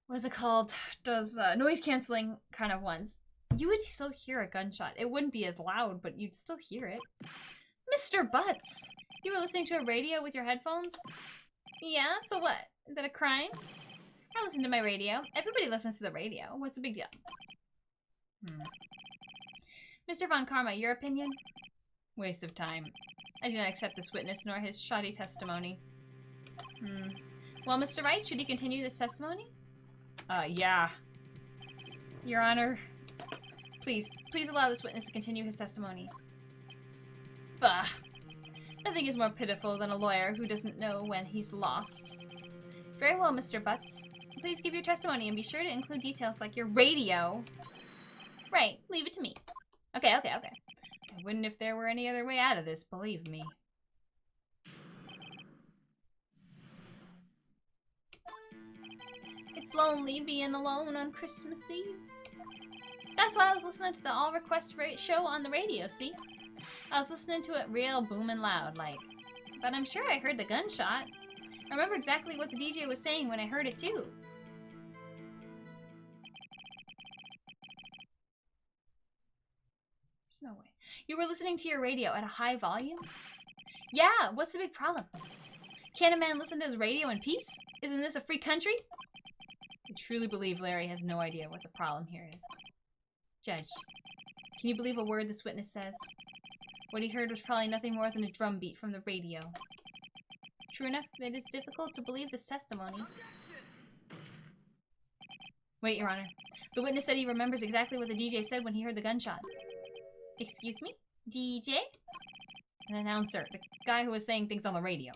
what's it called? Those noise canceling kind of ones. You would still hear a gunshot. It wouldn't be as loud, but you'd still hear it. Mr. Butts, you were listening to a radio with your headphones? Yeah, so what? Is that a crime? I listen to my radio. Everybody listens to the radio. What's the big deal? Mr. Von Karma, your opinion? Waste of time. I do not accept this witness nor his shoddy testimony. Well, Mr. Wright, should he continue this testimony? Yeah. Your Honor, please allow this witness to continue his testimony. Bah. Nothing is more pitiful than a lawyer who doesn't know when he's lost. Very well, Mr. Butts. Please give your testimony and be sure to include details like your radio. Right, leave it to me. Okay. I wouldn't if there were any other way out of this, believe me. It's lonely being alone on Christmas Eve. That's why I was listening to the All Request show on the radio, see? I was listening to it real booming loud, like. But I'm sure I heard the gunshot. I remember exactly what the DJ was saying when I heard it, too. There's no way. You were listening to your radio at a high volume? Yeah, what's the big problem? Can't a man listen to his radio in peace? Isn't this a free country? I truly believe Larry has no idea what the problem here is. Judge, can you believe a word this witness says? What he heard was probably nothing more than a drum beat from the radio. True enough, it is difficult to believe this testimony. Wait, Your Honor. The witness said he remembers exactly what the DJ said when he heard the gunshot. Excuse me? DJ? An announcer. The guy who was saying things on the radio.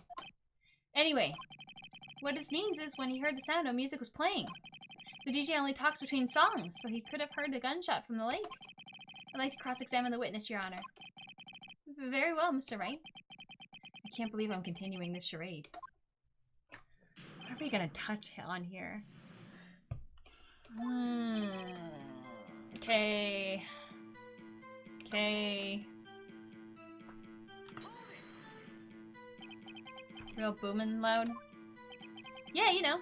Anyway, what this means is when he heard the sound, no music was playing. The DJ only talks between songs, so he could have heard the gunshot from the lake. I'd like to cross-examine the witness, Your Honor. Very well, Mr. Wright. I can't believe I'm continuing this charade. What are we gonna touch on here? Okay. Real booming loud? Yeah, you know.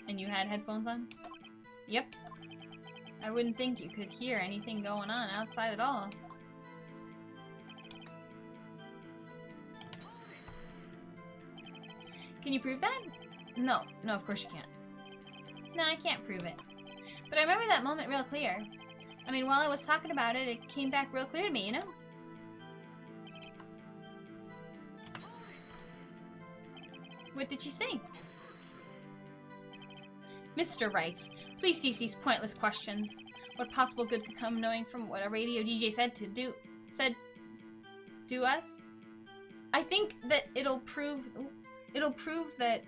And you had headphones on? Yep. I wouldn't think you could hear anything going on outside at all. Can you prove that? No, of course you can't. No, I can't prove it. But I remember that moment real clear. I mean, while I was talking about it, it came back real clear to me, you know? What did she say? Mr. Wright, please cease these pointless questions. What possible good could come knowing from what a radio DJ said to us? I think that it'll prove that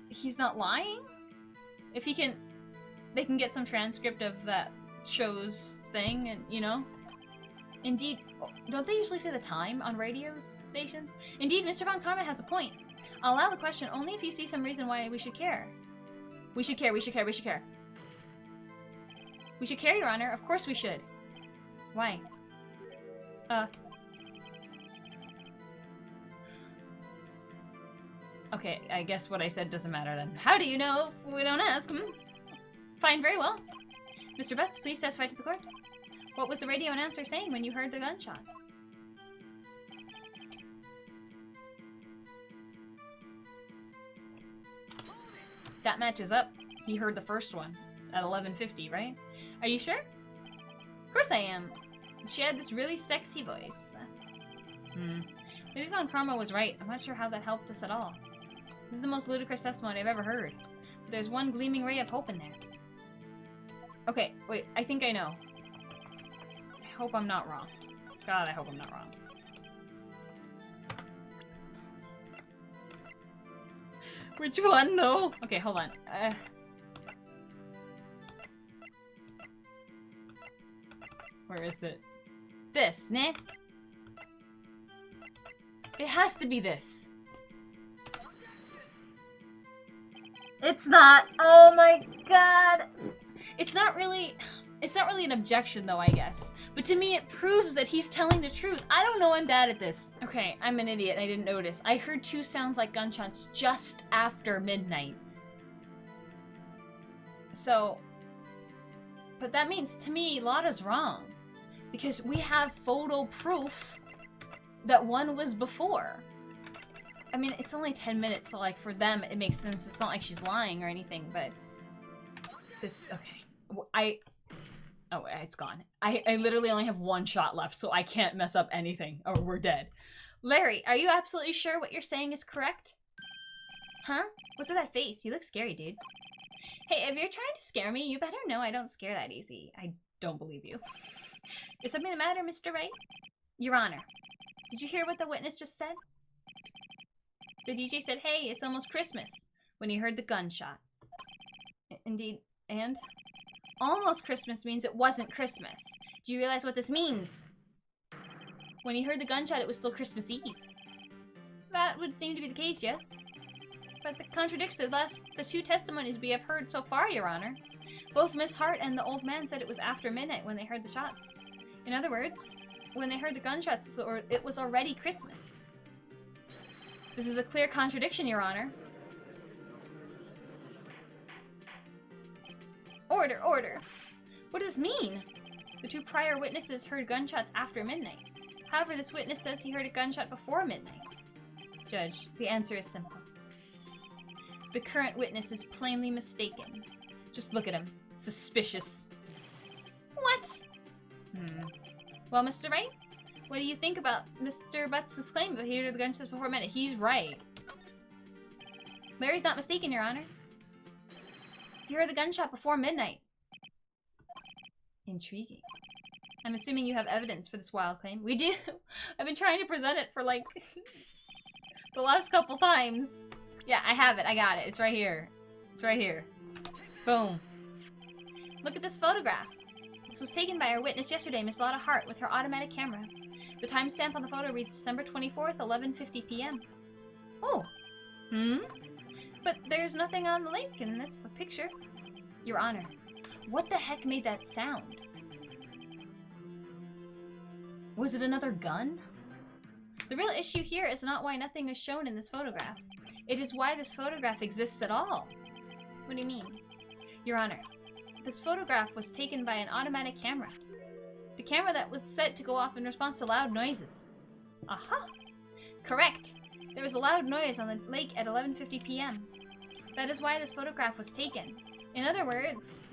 he's not lying. If he can, they can get some transcript of that show's thing, and you know. Indeed, don't they usually say the time on radio stations? Indeed, Mr. Von Karma has a point. I'll allow the question only if you see some reason why we should care. We should care, we should care, we should care. We should care, Your Honor. Of course we should. Why? Okay, I guess what I said doesn't matter then. How do you know if we don't ask? Fine, very well. Mr. Butts, please testify to the court. What was the radio announcer saying when you heard the gunshot? That matches up. He heard the first one at 11:50, right? Are you sure? Of course I am. She had this really sexy voice. Maybe Von Karma was right. I'm not sure how that helped us at all. This is the most ludicrous testimony I've ever heard. But there's one gleaming ray of hope in there. Okay, wait, I think I know. I hope I'm not wrong. God, I hope I'm not wrong. Which one, though? Okay, hold on. Where is it? This, ne? It has to be this. It's not. Oh my god. It's not really an objection though, I guess. But to me it proves that he's telling the truth. I don't know, I'm bad at this. Okay, I'm an idiot, I didn't notice. I heard 2 sounds like gunshots just after midnight. So, but that means to me Lotta's wrong. Because we have photo proof that one was before. I mean, it's only 10 minutes, so like for them it makes sense. It's not like she's lying or anything, but this, okay. Oh, it's gone. I literally only have 1 shot left, so I can't mess up anything, or we're dead. Larry, are you absolutely sure what you're saying is correct? Huh? What's with that face? You look scary, dude. Hey, if you're trying to scare me, you better know I don't scare that easy. I don't believe you. Is something the matter, Mr. Wright? Your Honor, did you hear what the witness just said? The DJ said, hey, it's almost Christmas, when he heard the gunshot. Indeed, and? Almost Christmas means it wasn't Christmas. Do you realize what this means? When he heard the gunshot, it was still Christmas Eve. That would seem to be the case, yes. But that contradicts the 2 testimonies we have heard so far, Your Honor. Both Miss Hart and the old man said it was after midnight when they heard the shots. In other words, when they heard the gunshots, it was already Christmas. This is a clear contradiction, Your Honor. Order, order! What does this mean? The 2 prior witnesses heard gunshots after midnight. However, this witness says he heard a gunshot before midnight. Judge, the answer is simple. The current witness is plainly mistaken. Just look at him. Suspicious. What? Well, Mr. Wright, what do you think about Mr. Butts' claim that he heard the gunshots before midnight? He's right. Larry's not mistaken, Your Honor. He heard the gunshot before midnight. Intriguing. I'm assuming you have evidence for this wild claim. We do. I've been trying to present it for like the last couple times. Yeah, I have it. I got it. It's right here. It's right here. Boom. Look at this photograph. This was taken by our witness yesterday, Miss Lotta Hart, with her automatic camera. The timestamp on the photo reads December 24th, 11:50 p.m. Oh. But there's nothing on the link in this picture. Your Honor, what the heck made that sound? Was it another gun? The real issue here is not why nothing is shown in this photograph. It is why this photograph exists at all. What do you mean? Your Honor, this photograph was taken by an automatic camera. The camera that was set to go off in response to loud noises. Aha! Correct! There was a loud noise on the lake at 11:50 p.m. That is why this photograph was taken. In other words,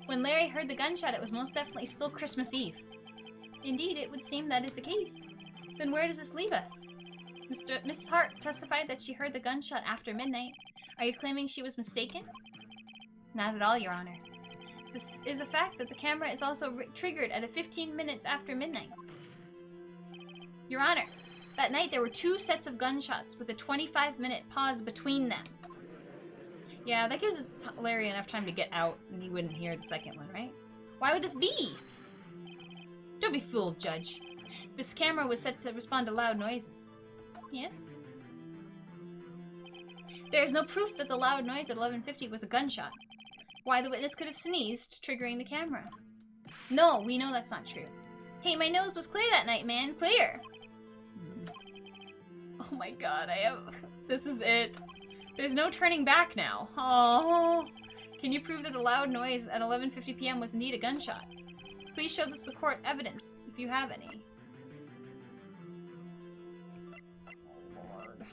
when Larry heard the gunshot, it was most definitely still Christmas Eve. Indeed, it would seem that is the case. Then where does this leave us? Miss Hart testified that she heard the gunshot after midnight. Are you claiming she was mistaken? Not at all, Your Honor. This is a fact that the camera is also triggered at 15 minutes after midnight. Your Honor, that night there were 2 sets of gunshots with a 25-minute pause between them. Yeah, that gives Larry enough time to get out and he wouldn't hear the second one, right? Why would this be? Don't be fooled, Judge. This camera was set to respond to loud noises. Yes? There is no proof that the loud noise at 11:50 was a gunshot. Why the witness could have sneezed, triggering the camera. No, we know that's not true. Hey, my nose was clear that night, man. Clear! Oh my god, this is it. There's no turning back now. Oh. Can you prove that the loud noise at 11:50 p.m. was indeed a gunshot? Please show this to court evidence, if you have any. Oh lord.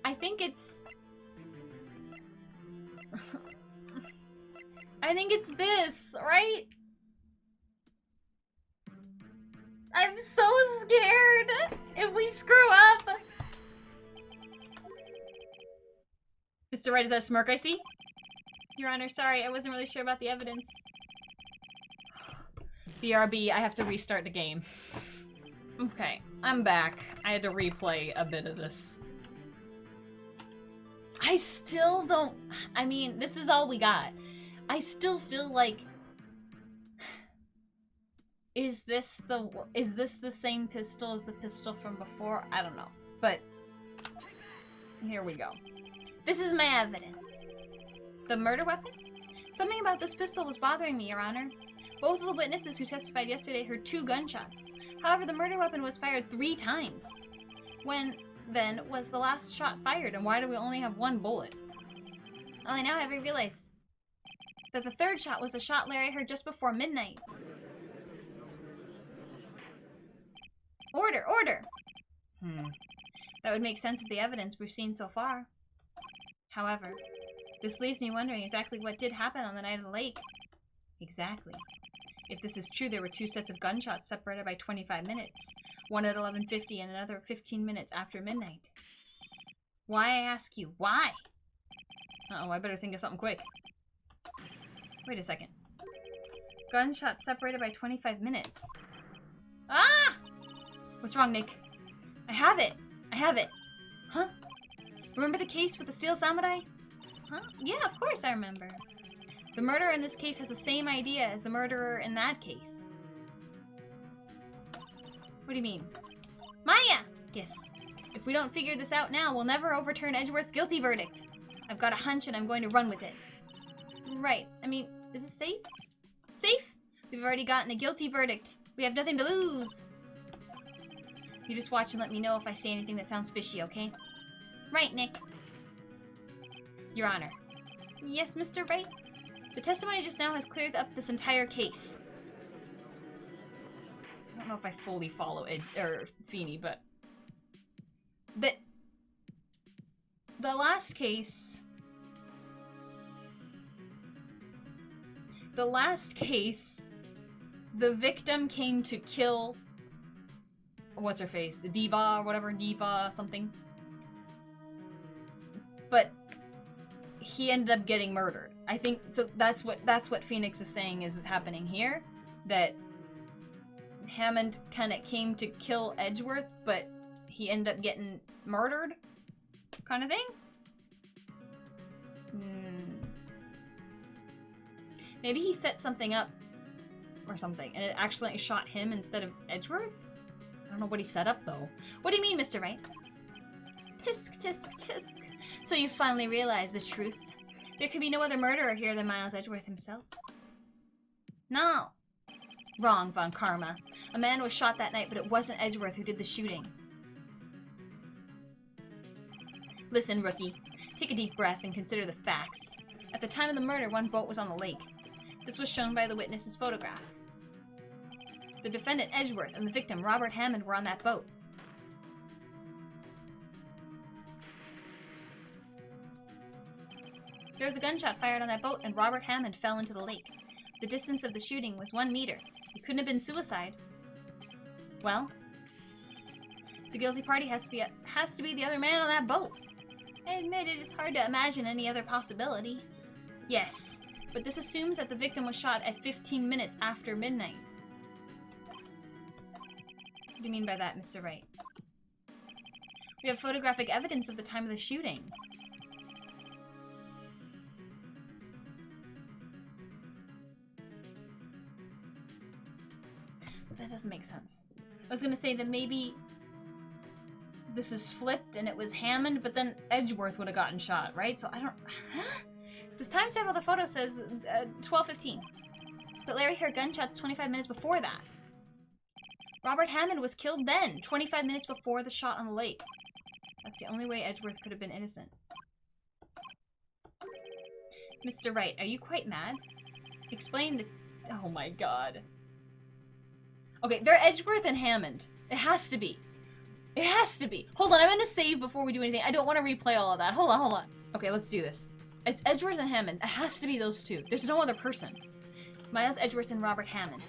I think it's... I think it's this, right? I'm so scared if we screw up. Mr. Wright, is that a smirk I see? Your Honor, sorry, I wasn't really sure about the evidence. BRB, I have to restart the game. Okay, I'm back. I had to replay a bit of this. I still don't... I mean, this is all we got. I still feel like... Is this the same pistol as the pistol from before? I don't know. But here we go. This is my evidence. The murder weapon? Something about this pistol was bothering me, Your Honor. Both of the witnesses who testified yesterday heard 2 gunshots. However, the murder weapon was fired 3 times. When, then, was the last shot fired, and why do we only have 1 bullet? Only now have I realized that the 3rd shot was the shot Larry heard just before midnight. Order! Order! That would make sense of the evidence we've seen so far. However, this leaves me wondering exactly what did happen on the night of the lake. Exactly. If this is true, there were 2 sets of gunshots separated by 25 minutes. One at 11:50 and another 15 minutes after midnight. Why, I ask you, why? Uh-oh, I better think of something quick. Wait a second. Gunshots separated by 25 minutes. Ah! What's wrong, Nick? I have it! I have it! Huh? Remember the case with the steel samurai? Huh? Yeah, of course I remember. The murderer in this case has the same idea as the murderer in that case. What do you mean? Maya! Yes. If we don't figure this out now, we'll never overturn Edgeworth's guilty verdict. I've got a hunch and I'm going to run with it. Right. I mean, is this safe? Safe? We've already gotten a guilty verdict. We have nothing to lose. You just watch and let me know if I say anything that sounds fishy, okay? Right, Nick. Your Honor. Yes, Mr. Wright? The testimony just now has cleared up this entire case. I don't know if I fully follow Feeney, but... The last case... the victim came to kill... What's her face? Diva or whatever, Diva something. But he ended up getting murdered. I think so. That's what Phoenix is saying is happening here. That Hammond kind of came to kill Edgeworth, but he ended up getting murdered, kind of thing. Maybe he set something up or something, and it accidentally shot him instead of Edgeworth. I don't know what he set up, though. What do you mean, Mr. Wright? Tisk, tisk, tisk. So you finally realized the truth. There could be no other murderer here than Miles Edgeworth himself. No. Wrong, Von Karma. A man was shot that night, but it wasn't Edgeworth who did the shooting. Listen, rookie. Take a deep breath and consider the facts. At the time of the murder, 1 boat was on the lake. This was shown by the witness's photograph. The defendant, Edgeworth, and the victim, Robert Hammond, were on that boat. There was a gunshot fired on that boat, and Robert Hammond fell into the lake. The distance of the shooting was 1 meter. It couldn't have been suicide. Well, the guilty party has to be the other man on that boat. I admit it is hard to imagine any other possibility. Yes, but this assumes that the victim was shot at 15 minutes after midnight. What do you mean by that, Mr. Wright? We have photographic evidence of the time of the shooting. But that doesn't make sense. I was gonna say that maybe this is flipped and it was Hammond, but then Edgeworth would have gotten shot, right? So I don't... This timestamp on the photo says 12:15. But Larry heard gunshots 25 minutes before that. Robert Hammond was killed then, 25 minutes before the shot on the lake. That's the only way Edgeworth could have been innocent. Mr. Wright, are you quite mad? Explain the... Oh my god. Okay, they're Edgeworth and Hammond. It has to be. It has to be. Hold on, I'm gonna save before we do anything. I don't want to replay all of that. Hold on, hold on. Okay, let's do this. It's Edgeworth and Hammond. It has to be those two. There's no other person. Miles Edgeworth and Robert Hammond.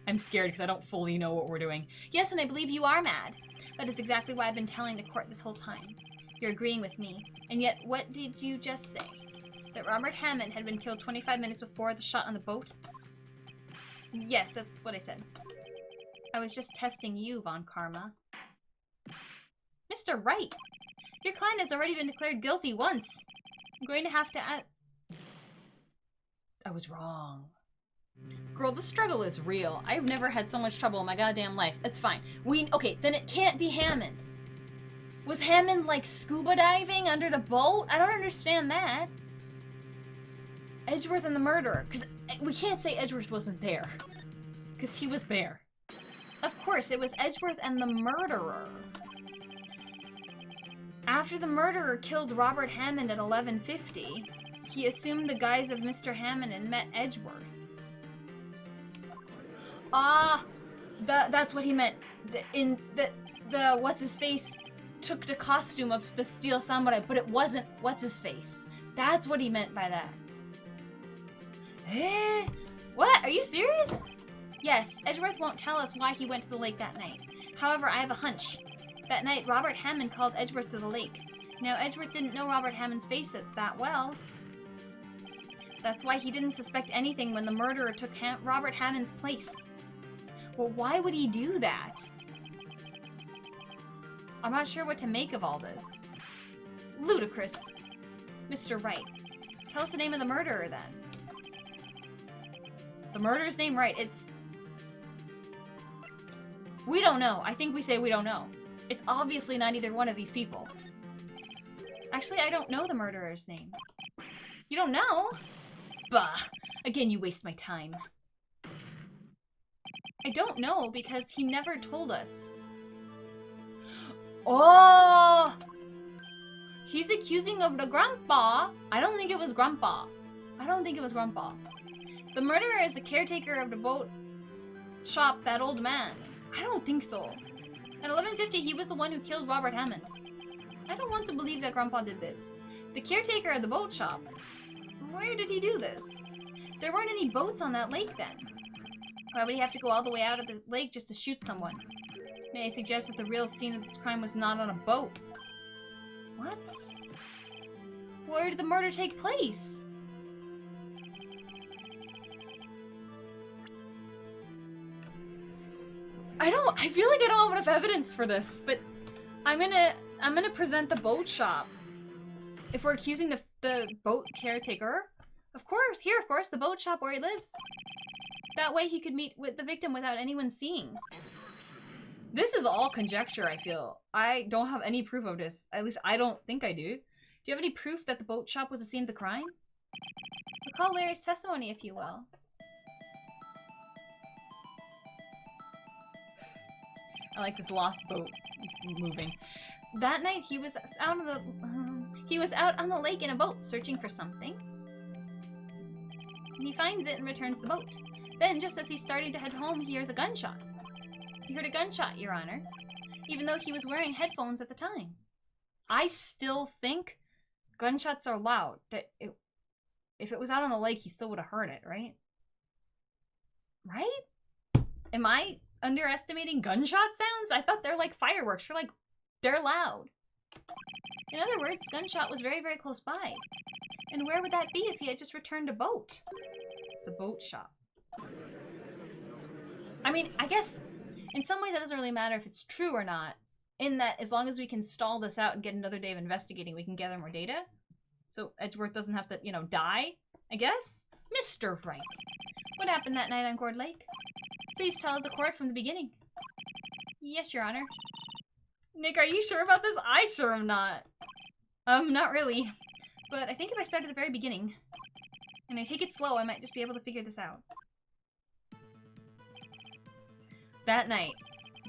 I'm scared because I don't fully know what we're doing. Yes, and I believe you are mad. That is exactly why I've been telling the court this whole time. You're agreeing with me. And yet, what did you just say? That Robert Hammond had been killed 25 minutes before the shot on the boat? Yes, that's what I said. I was just testing you, Von Karma. Mr. Wright! Your client has already been declared guilty once. I'm going to have to add... I was wrong. Girl, the struggle is real. I've never had so much trouble in my goddamn life. It's fine. Okay, then it can't be Hammond. Was Hammond, like, scuba diving under the boat? I don't understand that. Edgeworth and the murderer. Because we can't say Edgeworth wasn't there. Because he was there. Of course, it was Edgeworth and the murderer. After the murderer killed Robert Hammond at 11:50, he assumed the guise of Mr. Hammond and met Edgeworth. Ah, that's what he meant. The what's-his-face took the costume of the Steel Samurai, but it wasn't what's-his-face. That's what he meant by that. Eh? What? Are you serious? Yes, Edgeworth won't tell us why he went to the lake that night. However, I have a hunch. That night, Robert Hammond called Edgeworth to the lake. Now, Edgeworth didn't know Robert Hammond's face that well. That's why he didn't suspect anything when the murderer took Robert Hammond's place. Well, why would he do that? I'm not sure what to make of all this. Ludicrous. Mr. Wright, tell us the name of the murderer, then. The murderer's name, Wright, it's... We don't know. I think we say we don't know. It's obviously not either one of these people. Actually, I don't know the murderer's name. You don't know? Bah! Again, you waste my time. I don't know because he never told us. Oh! He's accusing of the grandpa. I don't think it was grandpa. I don't think it was grandpa. The murderer is the caretaker of the boat shop, that old man. I don't think so. At 11:50, he was the one who killed Robert Hammond. I don't want to believe that Grandpa did this. The caretaker of the boat shop. Where did he do this? There weren't any boats on that lake then. Why would he have to go all the way out of the lake just to shoot someone? May I suggest that the real scene of this crime was not on a boat? What? Where did the murder take place? I feel like I don't have enough evidence for this, but I'm gonna present the boat shop. If we're accusing the boat caretaker, of course, the boat shop where he lives. That way he could meet with the victim without anyone seeing. This is all conjecture, I feel. I don't have any proof of this. At least I don't think I do. Do you have any proof that the boat shop was the scene of the crime? Recall Larry's testimony, if you will. I like this lost boat moving. That night he was out on the lake in a boat searching for something. And he finds it and returns the boat. Then, just as he's starting to head home, he hears a gunshot. He heard a gunshot, Your Honor, even though he was wearing headphones at the time. I still think gunshots are loud. If it was out on the lake, he still would have heard it, right? Right? Am I underestimating gunshot sounds? I thought they're like fireworks. They're loud. In other words, gunshot was very, very close by. And where would that be if he had just returned a boat? The boat shop. I mean, I guess in some ways that doesn't really matter if it's true or not. In that, as long as we can stall this out and get another day of investigating, we can gather more data. So Edgeworth doesn't have to, die, I guess? Mr. Wright, what happened that night on Gourd Lake? Please tell the court from the beginning. Yes, Your Honor. Nick, are you sure about this? I sure am not. Not really. But I think if I start at the very beginning, and I take it slow, I might just be able to figure this out. That night,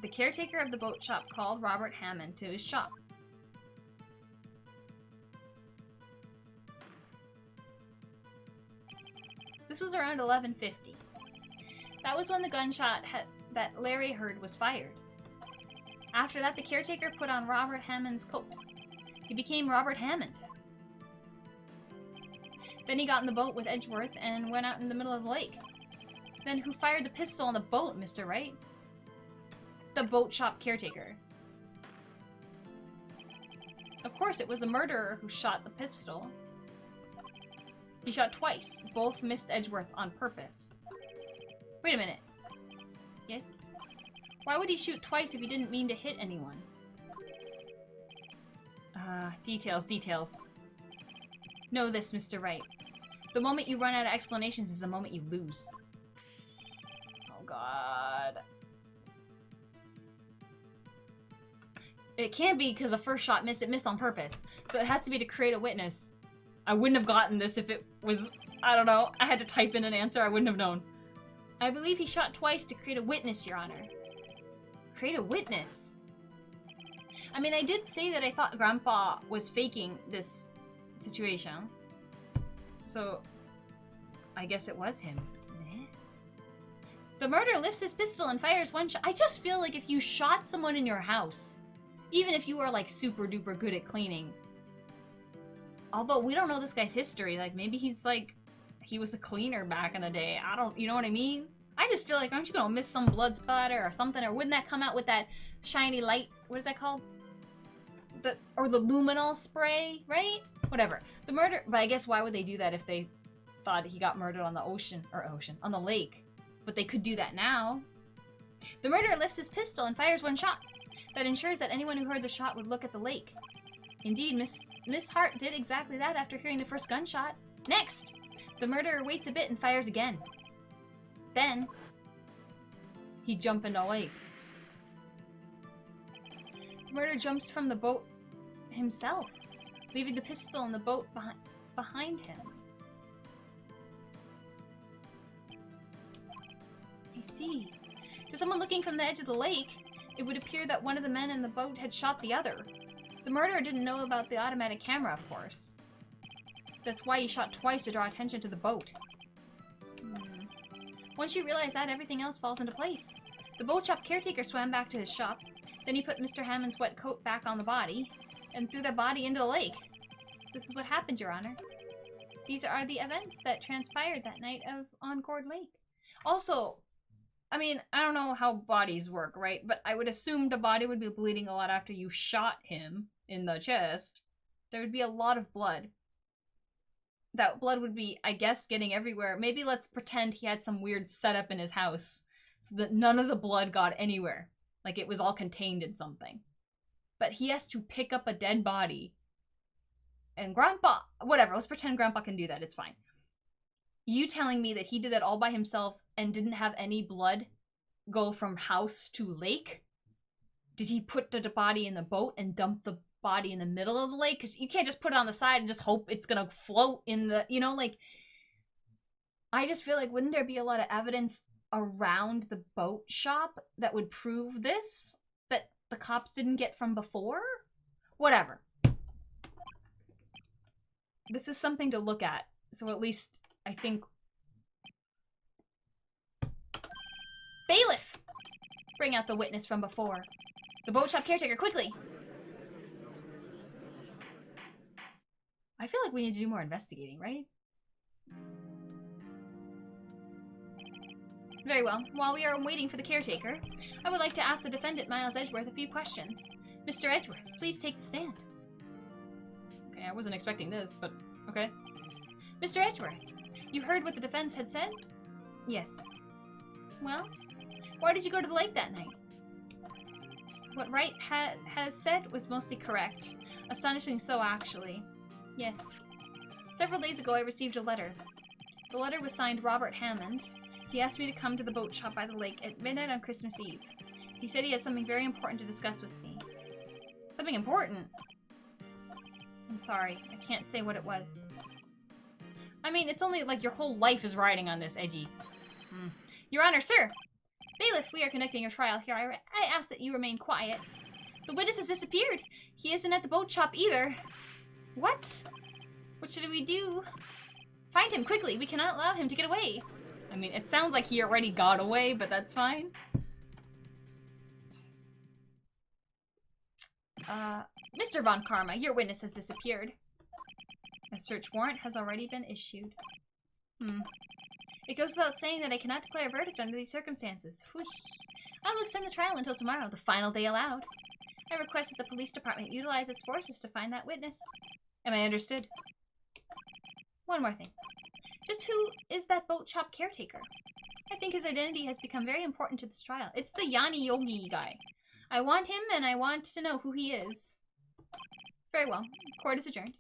the caretaker of the boat shop called Robert Hammond to his shop. This was around 11:50. That was when the gunshot that Larry heard was fired. After that, the caretaker put on Robert Hammond's coat. He became Robert Hammond. Then he got in the boat with Edgeworth and went out in the middle of the lake. Then who fired the pistol on the boat, Mr. Wright? The boat shop caretaker. Of course, it was the murderer who shot the pistol. He shot twice. Both missed Edgeworth on purpose. Wait a minute. Yes? Why would he shoot twice if he didn't mean to hit anyone? Details. Know this, Mr. Wright. The moment you run out of explanations is the moment you lose. Oh god. It can't be because the first shot missed. It missed on purpose. So it has to be to create a witness. I wouldn't have gotten this if it was... I don't know. I had to type in an answer. I wouldn't have known. I believe he shot twice to create a witness, Your Honor. Create a witness? I mean, I did say that I thought Grandpa was faking this situation. So, I guess it was him. The murderer lifts his pistol and fires one shot. I just feel like if you shot someone in your house, even if you were like super duper good at cleaning, although we don't know this guy's history, like maybe he's like, he was a cleaner back in the day. I don't, you know what I mean? I just feel like, aren't you gonna miss some blood splatter or something? Or wouldn't that come out with that shiny light? What is that called? Or the luminol spray, right? Whatever. The murder, but I guess why would they do that if they thought he got murdered on the on the lake? But they could do that now. The murderer lifts his pistol and fires one shot. That ensures that anyone who heard the shot would look at the lake. Indeed, Miss Hart did exactly that after hearing the first gunshot. Next! The murderer waits a bit and fires again. Then, he jumps into a lake. The murderer jumps from the boat himself, leaving the pistol in the boat behind him. I see. To someone looking from the edge of the lake, it would appear that one of the men in the boat had shot the other. The murderer didn't know about the automatic camera, of course. That's why he shot twice to draw attention to the boat. Once you realize that, everything else falls into place. The boat shop caretaker swam back to his shop. Then he put Mr. Hammond's wet coat back on the body and threw the body into the lake. This is what happened, Your Honor. These are the events that transpired that night on Cord Lake. Also, I mean, I don't know how bodies work, right? But I would assume the body would be bleeding a lot after you shot him in the chest. There would be a lot of blood. That blood would be, I guess, getting everywhere. Maybe let's pretend he had some weird setup in his house so that none of the blood got anywhere. Like it was all contained in something. But he has to pick up a dead body. And Grandpa, whatever, let's pretend Grandpa can do that, it's fine. You telling me that he did that all by himself and didn't have any blood go from house to lake? Did he put the body in the boat and dump the body in the middle of the lake? Because you can't just put it on the side and just hope it's gonna float in the, you know, like, I just feel like wouldn't there be a lot of evidence around the boat shop that would prove this, that the cops didn't get from before? Whatever. This is something to look at, so at least I think. Bailiff! Bring out the witness from before. The boat shop caretaker, quickly! I feel like we need to do more investigating, right? Very well. While we are waiting for the caretaker, I would like to ask the defendant, Miles Edgeworth, a few questions. Mr. Edgeworth, please take the stand. Okay, I wasn't expecting this, but okay. Mr. Edgeworth, you heard what the defense had said? Yes. Well, why did you go to the lake that night? What Wright has said was mostly correct. Astonishingly so, actually. Yes. Several days ago, I received a letter. The letter was signed Robert Hammond. He asked me to come to the boat shop by the lake at midnight on Christmas Eve. He said he had something very important to discuss with me. Something important. I'm sorry. I can't say what it was. I mean, it's only like your whole life is riding on this, Edgy. Your Honor, sir! Bailiff, we are conducting a trial here. I ask that you remain quiet. The witness has disappeared. He isn't at the boat shop either. What? What should we do? Find him quickly. We cannot allow him to get away. I mean, it sounds like he already got away, but that's fine. Mr. Von Karma, your witness has disappeared. A search warrant has already been issued. It goes without saying that I cannot declare a verdict under these circumstances. Whoosh. I will extend the trial until tomorrow, the final day allowed. I request that the police department utilize its forces to find that witness. Am I understood? One more thing. Just who is that boat shop caretaker? I think his identity has become very important to this trial. It's the Yanni Yogi guy. I want him, and I want to know who he is. Very well. Court is adjourned.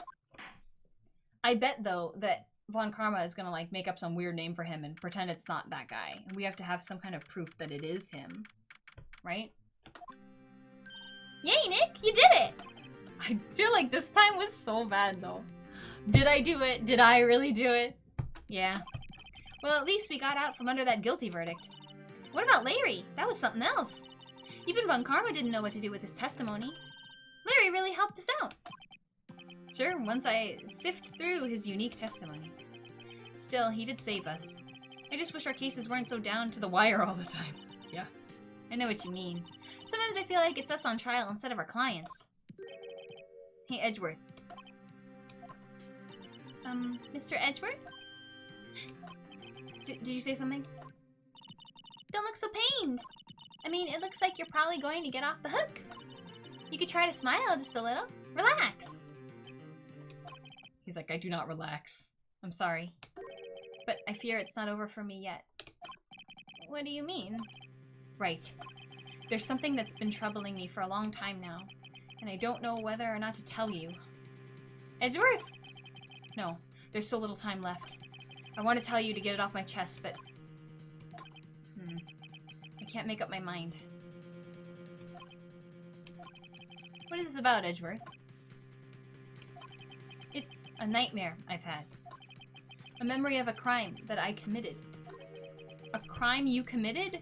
I bet, though, that Von Karma is gonna, like, make up some weird name for him and pretend it's not that guy. And we have to have some kind of proof that it is him. Right? Yay, Nick! You did it! I feel like this time was so bad, though. Did I do it? Did I really do it? Yeah. Well, at least we got out from under that guilty verdict. What about Larry? That was something else. Even Von Karma didn't know what to do with his testimony. Larry really helped us out. Sure, once I sift through his unique testimony. Still, he did save us. I just wish our cases weren't so down to the wire all the time. Yeah. I know what you mean. Sometimes I feel like it's us on trial instead of our clients. Hey, Edgeworth. Mr. Edgeworth? Did you say something? Don't look so pained. I mean, it looks like you're probably going to get off the hook. You could try to smile just a little. Relax. He's like, I do not relax. I'm sorry. But I fear it's not over for me yet. What do you mean? Right. There's something that's been troubling me for a long time now, and I don't know whether or not to tell you. Edgeworth! No, there's so little time left. I want to tell you to get it off my chest, but... I can't make up my mind. What is this about, Edgeworth? It's a nightmare I've had. A memory of a crime that I committed. A crime you committed?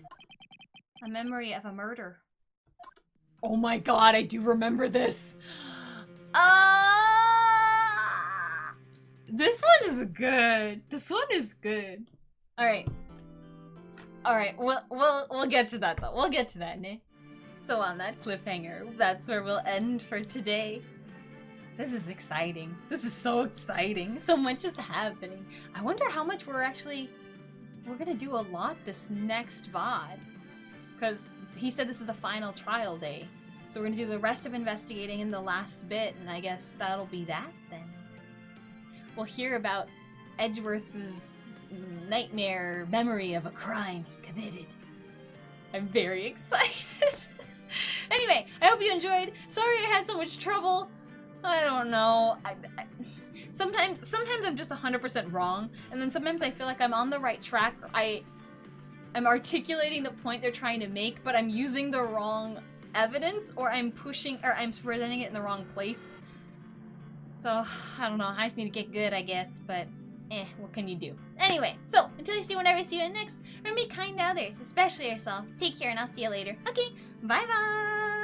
A memory of a murder. Oh my god, I do remember this! This one is good. This one is good. Alright. Alright, we'll get to that though. We'll get to that, Nick. So on that cliffhanger, that's where we'll end for today. This is exciting. This is so exciting. So much is happening. I wonder how much we're gonna do a lot this next VOD. Because he said this is the final trial day. So we're gonna do the rest of investigating in the last bit, and I guess that'll be that then. We'll hear about Edgeworth's nightmare memory of a crime he committed. I'm very excited. Anyway, I hope you enjoyed. Sorry I had so much trouble. I don't know. Sometimes I'm just 100% wrong, and then sometimes I feel like I'm on the right track. I'm articulating the point they're trying to make, but I'm using the wrong evidence, or I'm presenting it in the wrong place. So, I don't know. I just need to get good, I guess, but what can you do? Anyway, so, until I see whenever I see you next, remember be kind to others, especially yourself. Take care, and I'll see you later. Okay, bye-bye!